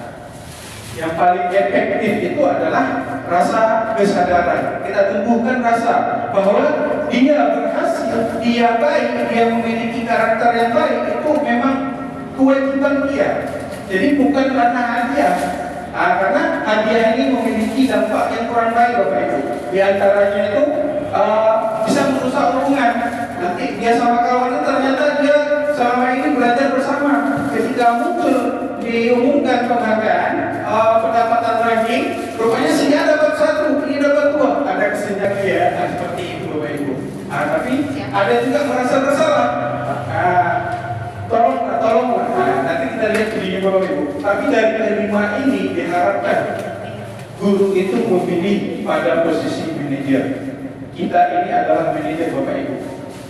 Yang paling efektif itu adalah rasa kesadaran. Kita tumbuhkan rasa bahwa dia berhasil, dia baik, dia memiliki karakter yang baik, itu memang kewajiban dia. Jadi bukan karena hadiah. Karena hadiah ini memiliki dampak yang kurang baik Bapak Ibu. Di antaranya itu bisa merusak hubungan. Nanti dia sama kawannya ternyata dia selama ini belajar bersama. Ketika muncul diumumkan penghargaan pendapatan ranking, rupanya si A dapat 1, ini dapat 2, ada kesenjangan seperti itu Bapak Ibu. Tapi ada juga merasa bersalah. Tolong, nanti kita lihat videonya Bapak Ibu. Tapi dari kelima ini diharapkan guru itu memilih pada posisi manajer. Kita ini adalah manajer Bapak Ibu.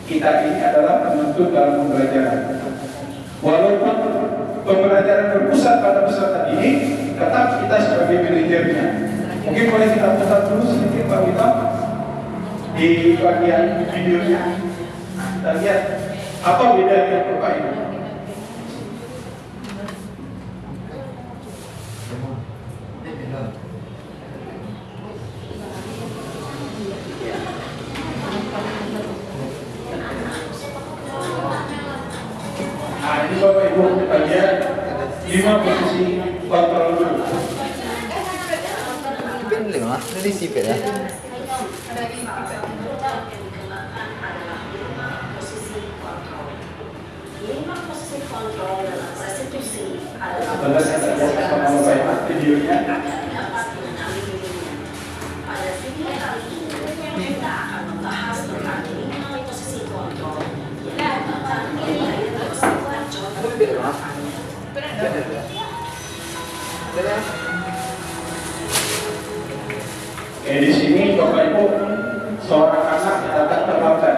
Kita ini adalah penuntut dalam pembelajaran. Walaupun pembelajaran berpusat pada peserta didik, tetap kita sebagai manajernya. Mungkin boleh kita putar dulu sedikit Pak Wito di bagian videonya. Kita lihat apa bedanya Bapak Ibu. Ini Bapak Ibu kita lihat 5 posisi kontrol dulu. Sipit 5, tadi sipit ya. Boleh saya lihat sama Bapak Ibu videonya. Kita akan membahas tentang 5 posisi kontrol yang dapat kita Di sini Bapak Ibu seorang anak datang terlambat.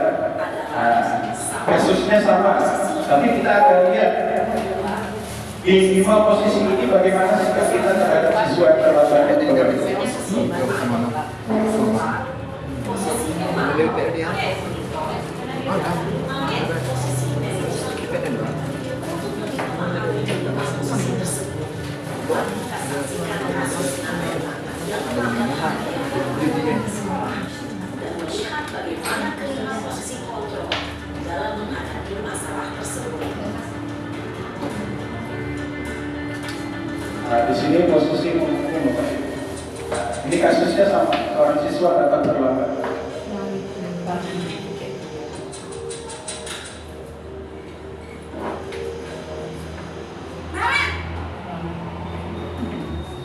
Kasusnya sama, tapi kita akan lihat di 5 posisi ini bagaimana sikap kita terhadap siswa yang terlambat. Melihat bagaimana kehilangan posisi kontrol dalam menghadapi masalah tersebut. Di sini posisi umum Bapak Ibu. Ini kasusnya sama, seorang siswa datang terlambat.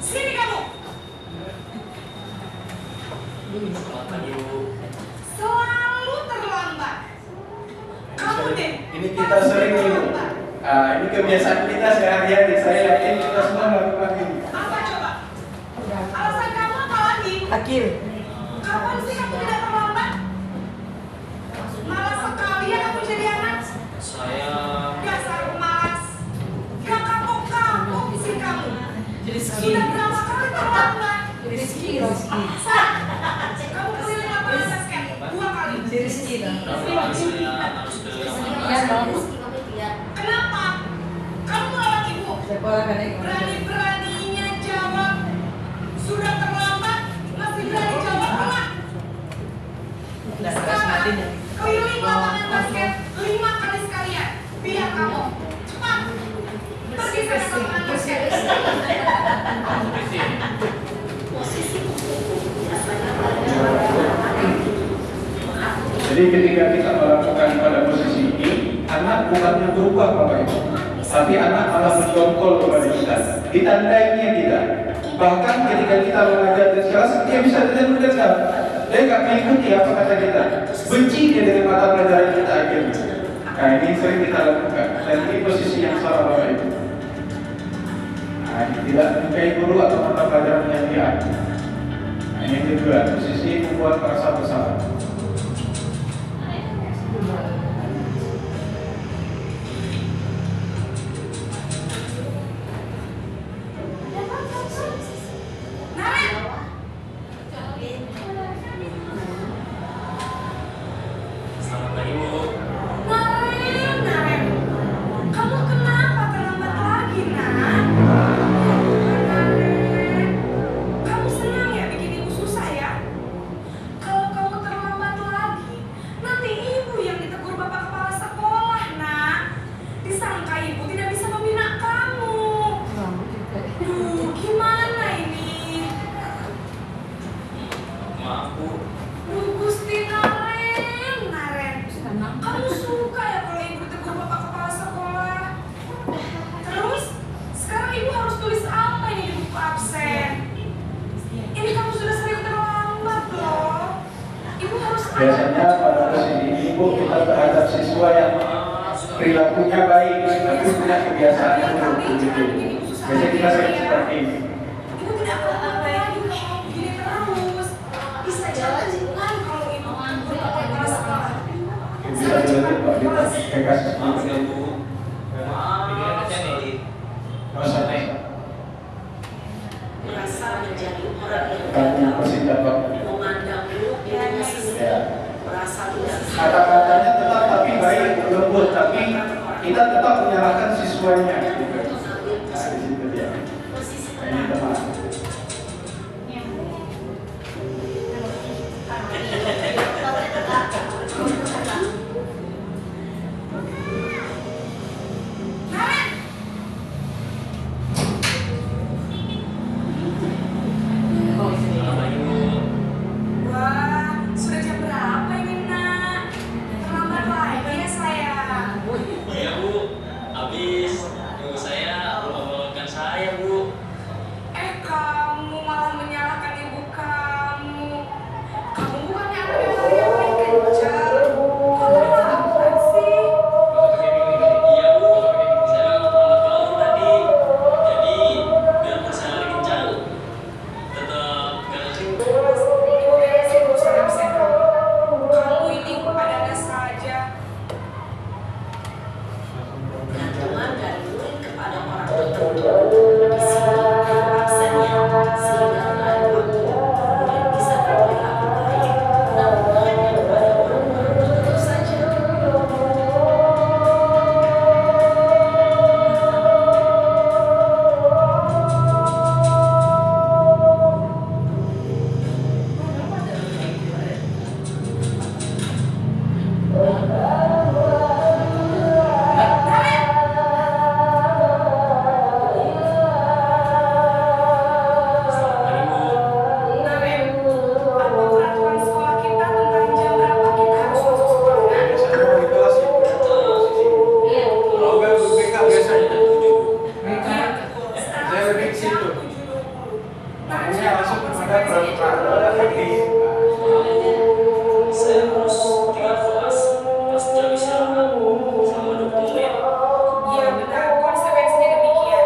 Sini kamu. Selalu terlambat. Kamu deh. Ini kita sering Ibu. Ini kebiasaan kita sehari-hari. Saya yakin kita semua melakukan ini. Apa coba? Alasan kamu apa lagi? Akil. Kapan sih kamu tidak terlambat? Malas sekali ya kamu jadi anak. Dasar pemalas. Gak kapok-kapok sih kamu. Sudah berapa kali terlambat? Sat, kamu keliling lapangan basket 2 kali. Kenapa? Kamu melawan ibu. Berani-beraninya jawab. Sudah terlambat, masih berani jawab apa? Sekarang, keliling lapangan basket 5 kali sekalian. Biar kamu cepat pergi sana ke lapangan basket. Jadi ketika kita melakukan pada posisi ini, anak bukannya berubah Bapak Ibu, tapi anak malah menjongkol kepada kita. Ditandainya kita. Bahkan ketika kita mengajar di kelas, dia bisa tidak mendengar. Dia nggak mengikuti apa kata kita. Benci dia dengan mata pelajaran kita akhirnya. Nah ini sering kita lakukan. Dan ini posisi yang salah Bapak Ibu. Nah, ini tidak menyukai guru atau mata pelajaran yang dia. Nah, ini kedua, posisi membuat merasa bersalah. Naren, kamu kenapa terlambat lagi, Nak? Naren, kamu senang ya bikin ibu susah ya? Kalau kamu terlambat lagi, nanti ibu yang ditegur bapak kepala sekolah, Nak. Disangka ibu tidak bisa membina kamu. Duh, gimana ini? Duh, Gusti Naren. Kamu suka ya kalau ibu ditegur bapak kepala sekolah? Terus, sekarang ibu harus tulis apa ini di buku absen? Ini kamu sudah sering terlambat loh. Ibu harus Biasanya pada posisi ini Ibu kita terhadap siswa yang perilakunya baik, tapi punya kebiasaan yang buruk begitu. Biasanya kita sering seperti ini. Ibu tidak apa-apa lagi kalau begini terus. Bisa jalan-jalan kalau ibu bapak kepala sekolah. Bisa dilihat Pak di kasus ini. Merasa menjadi orang yang Kamu gagal, pasti dapat. memandang buruk dirinya sendiri, Ya. merasa tidak Kata-katanya tetap tapi baik, lembut, tapi kita tetap menyalahkan siswanya. Gitu. Nah, di situ dia. Nah, ini teman. Wah, sudah jam berapa ini, Nak? Terlambat lagi ya, sayang. Iya Bu, habis ada peraturan teknis. Saya harus tinggal kelas pas jam istirahat selama 20 menit. Iya benar, konsekuensinya demikian.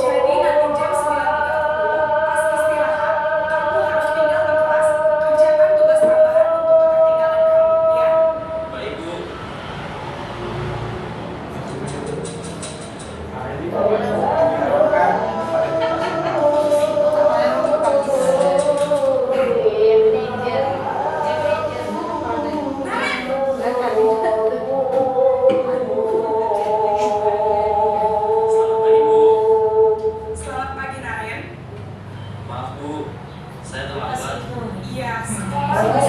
Jadi nanti jam 9.30 pas istirahat, kamu harus tinggal di kelas, kerjakan tugas tambahan untuk ketertinggalan kamu, ya. Baik, Bu. Ini Bapak Ibu diharapkan pada kita semua Selamat pagi, Bu. Selamat pagi Naren. Maaf, Bu. Saya terlambat. Iya, sekolah sudah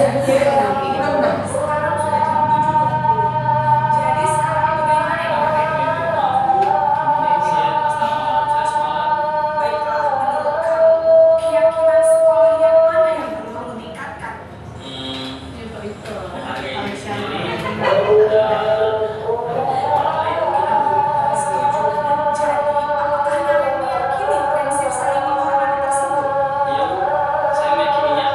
sekarang sudah jam 7.20. Jadi sekarang bagaimana nih Naren? Saya pas saya semalam. Baiklah, menurut kamu, keyakinan sekolah yang mana yang perlu kamu tingkatkan? Menghargai diri sendiri dan orang lain. Setuju. Jadi, apakah Naren meyakini prinsip saling menghormati tersebut? Iya, Bu. Saya meyakininya.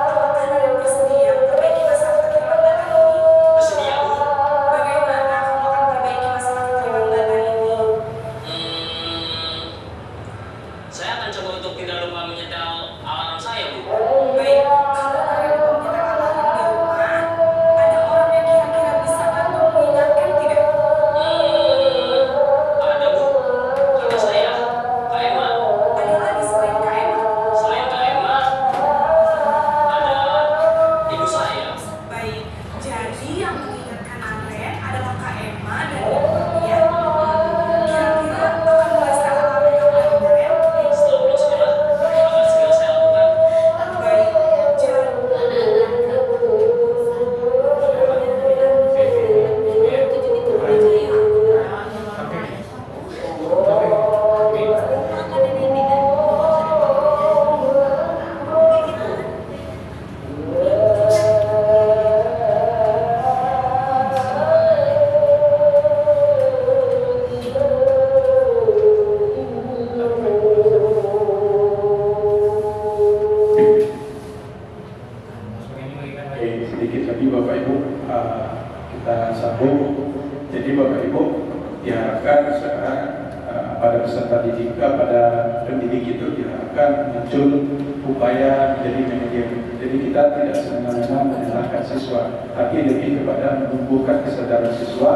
Apakah Naren bersedia memperbaiki masalah keterlambatan ini? Bersedia, Bu. Bagaimana kamu akan memperbaiki masalah keterlambatan ini? Saya akan coba untuk tidak lupa menyetel alarm saya, Bu. Baik, kalau Naren menyetel alarm di rumah, ada orang yang kira-kira bisa bantu mengingatkan tidak? Ada, Bu. Kakak saya, Kak Emma. Ada lagi selain Kak Emma? Selain Kak Emma, ada ibu saya. Baik, jadi yang mengingatkan Naren adalah Kak Emma dan ibunya. Kira-kira akan mulai setelah alarm kapan, Naren? Setelah pulang sekolah, akan segera saya lakukan. Baik, jadi Oke, sedikit lagi Bapak Ibu kita sambung. Jadi Bapak Ibu diharapkan sekarang pada peserta didik, pada pendidik itu diharapkan muncul upaya menjadi manajer. Jadi kita tidak semena-mena menyalahkan siswa, tapi lebih kepada menumbuhkan kesadaran siswa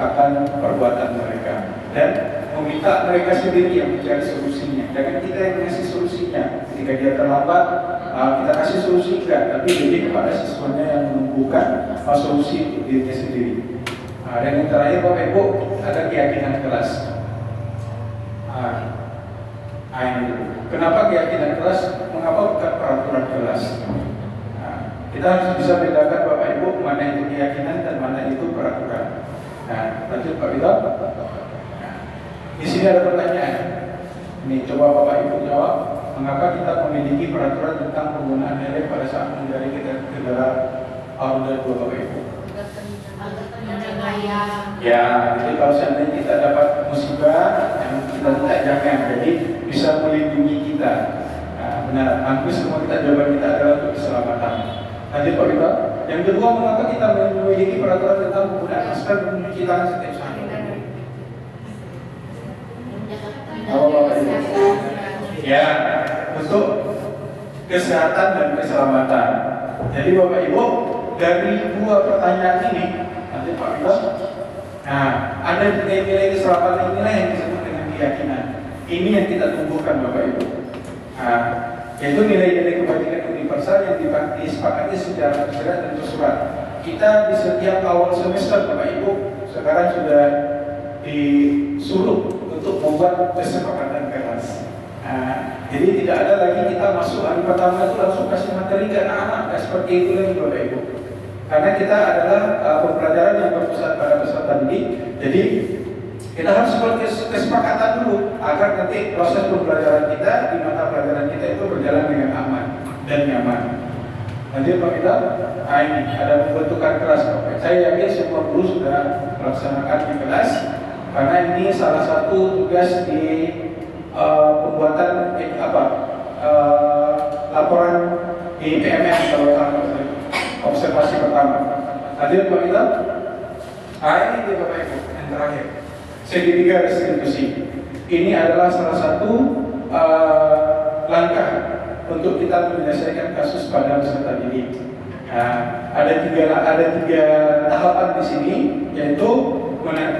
akan perbuatan mereka dan meminta mereka sendiri yang mencari solusinya. Jangan kita yang kasih solusinya. Ketika dia terlambat, kita kasih solusi enggak, tapi lebih kepada siswanya yang menumbuhkan solusi untuk dirinya sendiri. Dan yang terakhir Bapak Ibu, ada keyakinan kelas. Ini dulu. Kenapa keyakinan kelas? Mengapa bukan peraturan kelas? Kita harus bisa bedakan Bapak Ibu mana itu keyakinan dan mana itu peraturan. Lanjut Pak Bidal. Di sini ada pertanyaan. Ini coba Bapak Ibu jawab. Mengapa kita memiliki peraturan tentang penggunaan nilai pada saat menjadi kendaraan roda 2 Bapak Ibu? Ya, jadi kalau seandainya kita dapat musibah yang kita tidak jangan, jadi bisa melindungi kita. Benar, hampir semua kita jawaban kita adalah untuk keselamatan. Lanjut Pak Bidal. Yang kedua, mengapa kita memiliki peraturan tentang penggunaan masker dan mencuci tangan setiap saat? Ya, untuk kesehatan dan keselamatan. Jadi Bapak Ibu, dari dua pertanyaan ini, nanti Pak Bidal, ada nilai-nilai keselamatan inilah yang disebut dengan keyakinan. Ini yang kita tumbuhkan Bapak Ibu. Yaitu nilai-nilai kebajikan universal yang disepakati secara tersirat dan tersurat. Kita di setiap awal semester Bapak Ibu sekarang sudah disuruh untuk membuat kesepakatan kelas. Jadi tidak ada lagi kita masuk hari pertama itu langsung kasih materi ke anak-anak. Seperti itu lagi Bapak Ibu. Karena kita adalah pembelajaran yang berpusat pada peserta didik. Jadi kita harus buat kesepakatan dulu agar nanti proses pembelajaran kita di mata pelajaran kita itu berjalan dengan aman dan nyaman. Lanjut Pak Bidal. Ini ada pembentukan kelas Bapak. Saya yakin semua guru sudah melaksanakan di kelas karena ini salah satu tugas di pembuatan laporan Hadir Pak Ita? Ini dia Bapak Ibu yang terakhir. Segitiga restitusi. Ini adalah salah satu langkah untuk kita menyelesaikan kasus pada peserta didik. Ada tiga tahapan di sini, yaitu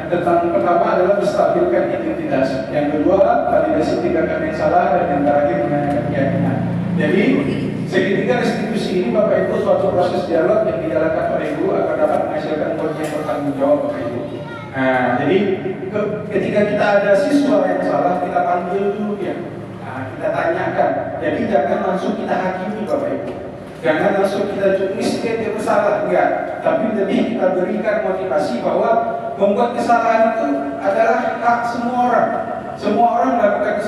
tentang pertama adalah menstabilkan identitas, yang kedua validasi tindakan yang salah, dan yang terakhir menanyakan keyakinan. Jadi segitiga restitusi ini Bapak Ibu suatu proses dialog yang dijalankan oleh Ibu agar dapat menghasilkan murid yang bertanggung jawab Bapak Ibu. Jadi ketika kita ada siswa yang salah, kita panggil dulu dia, kita tanyakan. Jadi jangan langsung kita hakimi Bapak Ibu. Jangan langsung kita cumis dia bersalah, enggak. Tapi lebih kita berikan motivasi bahwa membuat kesalahan itu adalah hak semua orang. Semua orang melakukan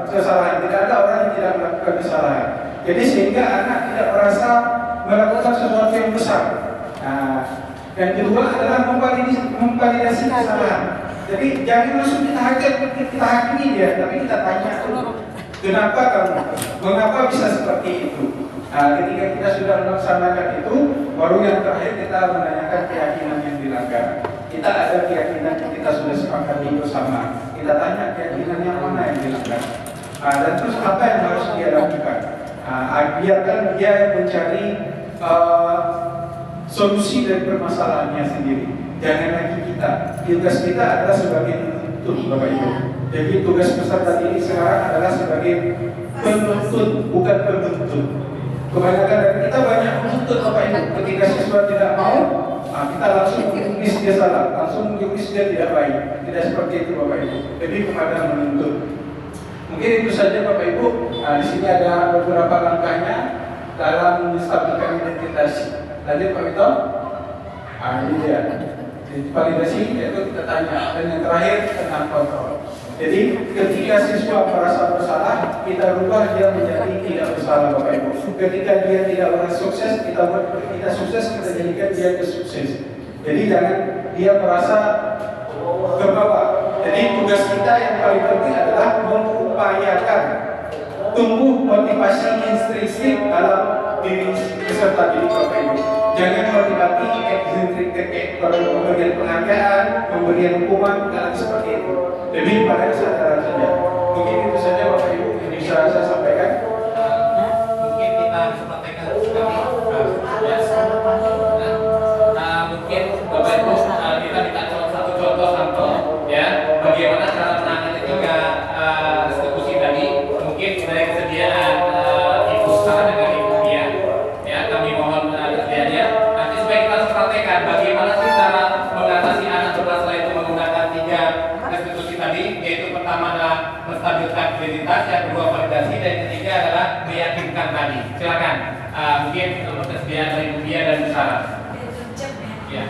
kesalahan. Tidak ada orang yang tidak melakukan kesalahan. Jadi sehingga anak tidak merasa melakukan sesuatu yang besar. Yang kedua adalah memvalidasi kesalahan. Jadi jangan langsung kita hakimi dia, tapi kita tanya dulu. Kenapa kamu? Mengapa bisa seperti itu? Ketika kita sudah melaksanakan itu, baru yang terakhir kita menanyakan keyakinan yang dilanggar. Kita ada keyakinan yang kita sudah sepakati bersama. Kita tanya keyakinan yang mana yang dilanggar. Dan terus apa yang harus dia lakukan? Biarkan dia mencari solusi dari permasalahannya sendiri. Jangan lagi kita. Tugas kita adalah sebagai penuntut, Bapak Ibu. Jadi tugas peserta didik sekarang adalah sebagai penuntut, bukan penuntut. Kebanyakan dari kita banyak menuntut Bapak Ibu. Ketika siswa tidak mau, kita langsung mengulis dia salah, langsung mengulis dia tidak baik. Tidak seperti itu Bapak Ibu. Jadi kepada menuntut. Mungkin itu saja Bapak Ibu. Di sini ada beberapa langkahnya dalam menstabilkan identitas. Lanjut Pak Vito. Ini dia. Validasi yaitu kita tanya, dan yang terakhir tentang kontrol. Jadi ketika siswa merasa bersalah, kita rubah dia menjadi tidak bersalah Bapak Ibu. Ketika dia tidak merasa sukses, kita sukses, kita jadikan dia sukses. Jadi jangan dia merasa terbawa. Jadi tugas kita yang paling penting adalah mengupayakan tumbuh motivasi intrinsik dalam diri peserta didik Bapak Ibu. Jangan motivasi eksentrik pemberian penghargaan, pemberian hukuman, dan seperti itu. Jadi pada kesadaran saja. Mungkin itu saja Bapak Ibu yang bisa saya sampaikan. Mungkin kita praktekkan sekali. Mungkin Bapak Ibu kita minta satu contoh sampel, ya, bagaimana cara menangani tiga restitusi tadi. Mungkin dari kesediaan Ibu Sarah dengan Ibu Bia, ya, kami mohon kesediaannya. Nanti supaya kita praktekkan bagaimana sih cara mengatasi anak bermasalah itu menggunakan tiga restitusi tadi, yaitu pertama adalah menstabilkan identitas, yang kedua validasi, dan yang ketiga adalah meyakinkan tadi. Silakan, mungkin untuk kesediaan dari Ibu Bia dan Bu Sarah. Ya.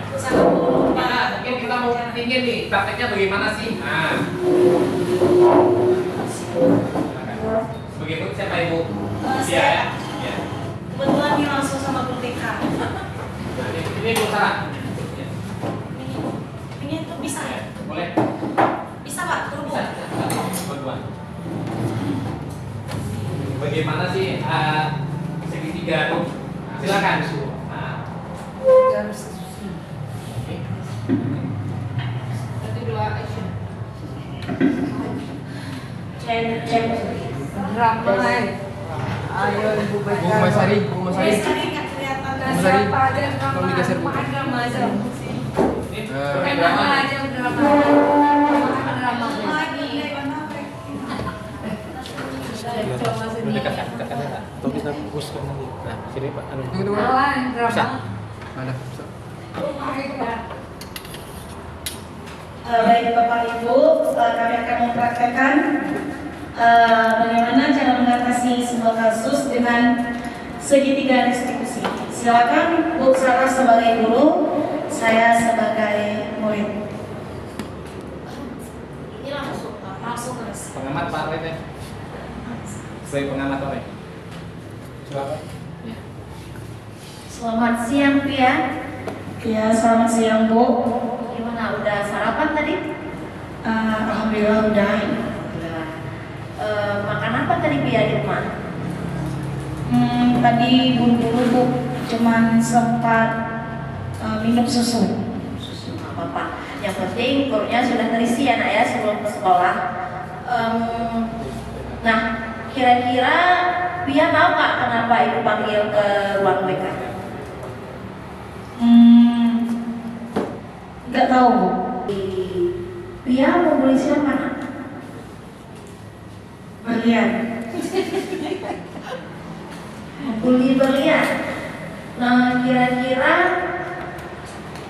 Mungkin kita mau ingin nih prakteknya bagaimana sih? Begitu siapa Ibu? Ya. Kebetulan ini langsung sama Kurtika. Ini Bu Sarah. Ini tuh bisa ya? Boleh? Bisa Pak, terhubung. Berdua. Bagaimana sih segitiga tuh? Silakan. Nanti dua action. Drama. Ayo Ibu baca. Bu Masari, Bu Masari. Tadi nggak kelihatan Masari. siapa ada drama. Tolong digeser, Bu. Drama aja. Ini Drama aja drama. Drama lagi. Udah dekat kan? Atau kita pushkan nanti. Nah, sini Pak. Tunggu. Bisa. Mana? Baik Bapak Ibu, kami akan mempraktekkan bagaimana cara mengatasi sebuah kasus dengan segitiga restitusi. Silakan Bu Sarah sebagai guru, saya sebagai murid. Ini langsung terus. Pengamat Pak Rete. Sebagai pengamat Pak Rete. Silakan. Selamat siang Pia. Ya, selamat siang Bu. Gimana, udah sarapan tadi? Alhamdulillah udah. Makan apa tadi Pia di rumah? Tadi buru-buru Bu, cuman sempat minum susu. Susu nggak apa-apa. Yang penting perutnya sudah terisi ya nak ya sebelum ke sekolah. Nah, kira-kira Pia tahu nggak kenapa ibu panggil ke ruang BK? Nggak tahu Bu. Pia mau beli siapa nak? Berlian. Beli berlian. Nah, kira-kira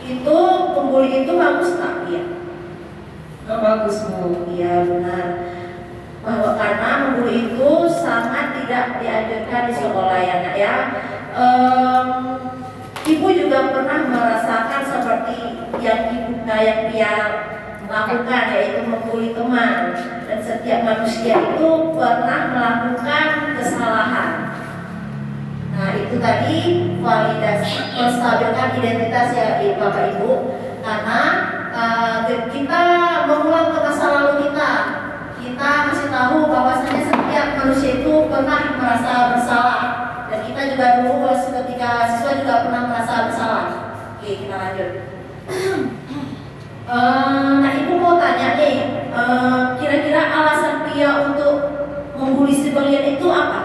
itu pembuli itu bagus nggak Pia? Nggak bagus Bu. Iya benar. Bahwa karena membuli itu sangat tidak diajarkan di sekolah ya nak ya. Ibu juga pernah merasakan seperti yang Pia lakukan, yaitu membuli teman. Dan setiap manusia itu pernah melakukan kesalahan. Nah itu tadi validasi menstabilkan identitas ya Bapak Ibu. Karena kita mengulang ke masa lalu kita masih tahu bahwasanya setiap manusia itu pernah merasa bersalah. Dan kita juga dulu ketika siswa juga pernah merasa bersalah. Oke, kita lanjut. Nah ibu mau tanya nih, kira-kira alasan Pia untuk membuli si berlian itu apa?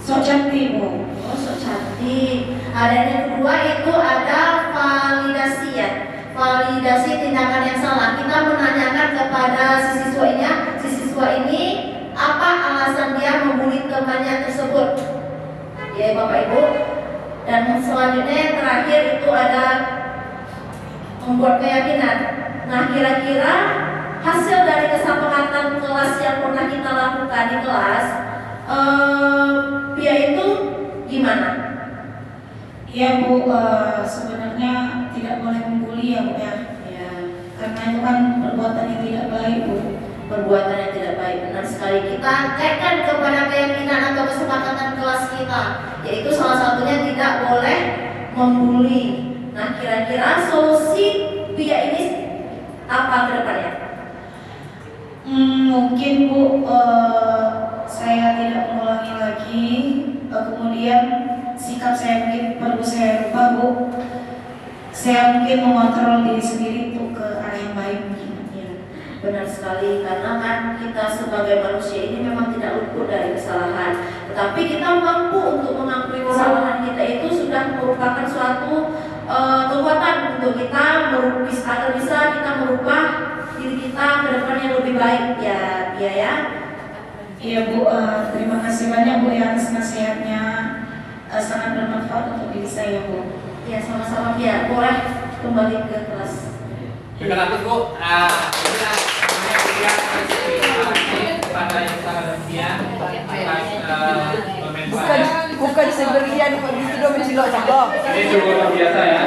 Sok cantik Bu. Oh, sok cantik. Ada yang kedua itu ada validasi ya. Validasi tindakan yang salah. Kita menanyakan kepada si siswa ini apa alasan dia membuli temannya tersebut. Ya Bapak Ibu. Dan selanjutnya yang terakhir itu ada membuat keyakinan. Nah kira-kira hasil dari kesepakatan kelas yang pernah kita lakukan di kelas, Pia itu gimana? Iya Bu, sebenarnya tidak boleh membuli ya Bu ya. Ya, Karena itu kan perbuatan yang tidak baik Bu. perbuatan yang tidak baik, benar sekali. Kita kaitkan kepada keyakinan atau kesepakatan kelas kita, yaitu salah satunya tidak boleh membuli. Nah kira-kira solusi Pia ini apa ke depannya? Mungkin Bu, saya tidak mengulangi lagi. Kemudian sikap saya mungkin perlu saya rubah Bu. Saya mungkin mengontrol diri sendiri untuk ke arah yang baik mungkin. Ya, benar sekali, karena kan kita sebagai manusia ini memang tidak luput dari kesalahan. Tetapi kita mampu untuk mengakui kesalahan kita itu sudah merupakan suatu kekuatan untuk kita agar bisa kita merubah diri kita ke depan yang lebih baik ya. Iya Bu, terima kasih banyak Bu ya atas nasihatnya. Sangat bermanfaat untuk diri saya Bu. Ya sama-sama Pia, boleh kembali ke kelas. Terima kasih Bu. Pada yang sangat demikian Bukan seberian kok di situ masih lo saja. ini cukup luar biasa ya.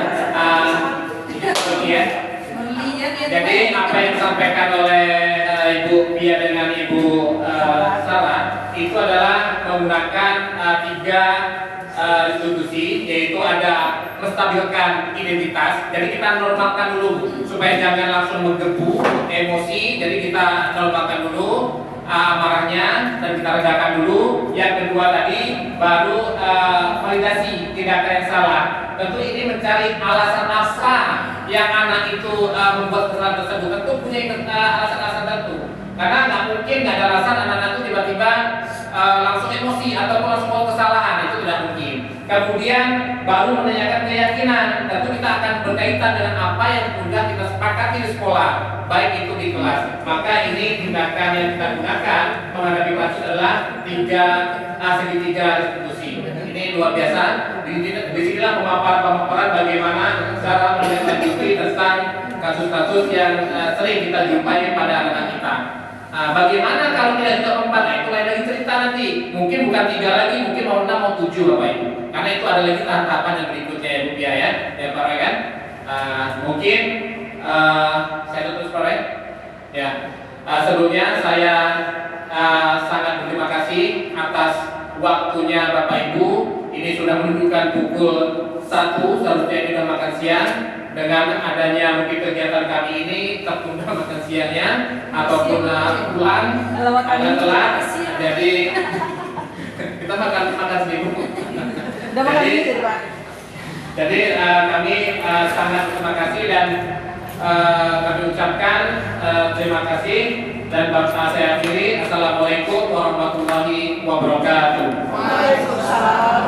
Jadi apa yang disampaikan oleh Ibu Pia dengan Ibu Sarah itu adalah menggunakan 3 institusi, yaitu ada menstabilkan identitas. Jadi kita normalkan dulu supaya jangan langsung menggebu emosi. Jadi kita normalkan dulu amarahnya dan kita redakan dulu. Yang kedua tadi baru validasi tindakan yang salah. Tentu ini mencari alasan apa yang anak itu membuat kesalahan tersebut. Tentu punya alasan-alasan tertentu. Karena nggak mungkin nggak ada alasan anak-anak itu tiba-tiba langsung emosi ataupun langsung mau kesalahan, itu tidak mungkin. Kemudian baru menanyakan keyakinan. Tentu kita akan berkaitan dengan apa yang sudah kita sepakati di sekolah, baik itu di kelas. Maka ini tindakan yang kita gunakan menghadapi kelas adalah segitiga institusi. Ini luar biasa. Disinilah pemaparan bagaimana cara menindaklanjuti tentang kasus-kasus yang sering kita jumpai pada anak-anak kita. Bagaimana kalau tidak juga 4? Nah, itu lain lagi cerita nanti. Mungkin bukan 3 lagi, mungkin mau 6 mau 7 Bapak Ibu. Karena itu ada lagi tahapan yang berikutnya ya Bu Pia ya Pak Roy kan. Mungkin saya tutup Pak Roy. Ya. Sebelumnya saya sangat berterima kasih atas waktunya Bapak Ibu. Ini sudah menunjukkan pukul 1, seharusnya ini sudah makan siang. Dengan adanya mungkin kegiatan kami ini tertunda makan siangnya ataupun pulang agak telat, jadi kita makan sendiri. Udah makan Jadi, gitu Pak. Jadi kami sangat terima kasih dan kami ucapkan terima kasih dan saya akhiri. Assalamualaikum warahmatullahi wabarakatuh. Waalaikumsalam.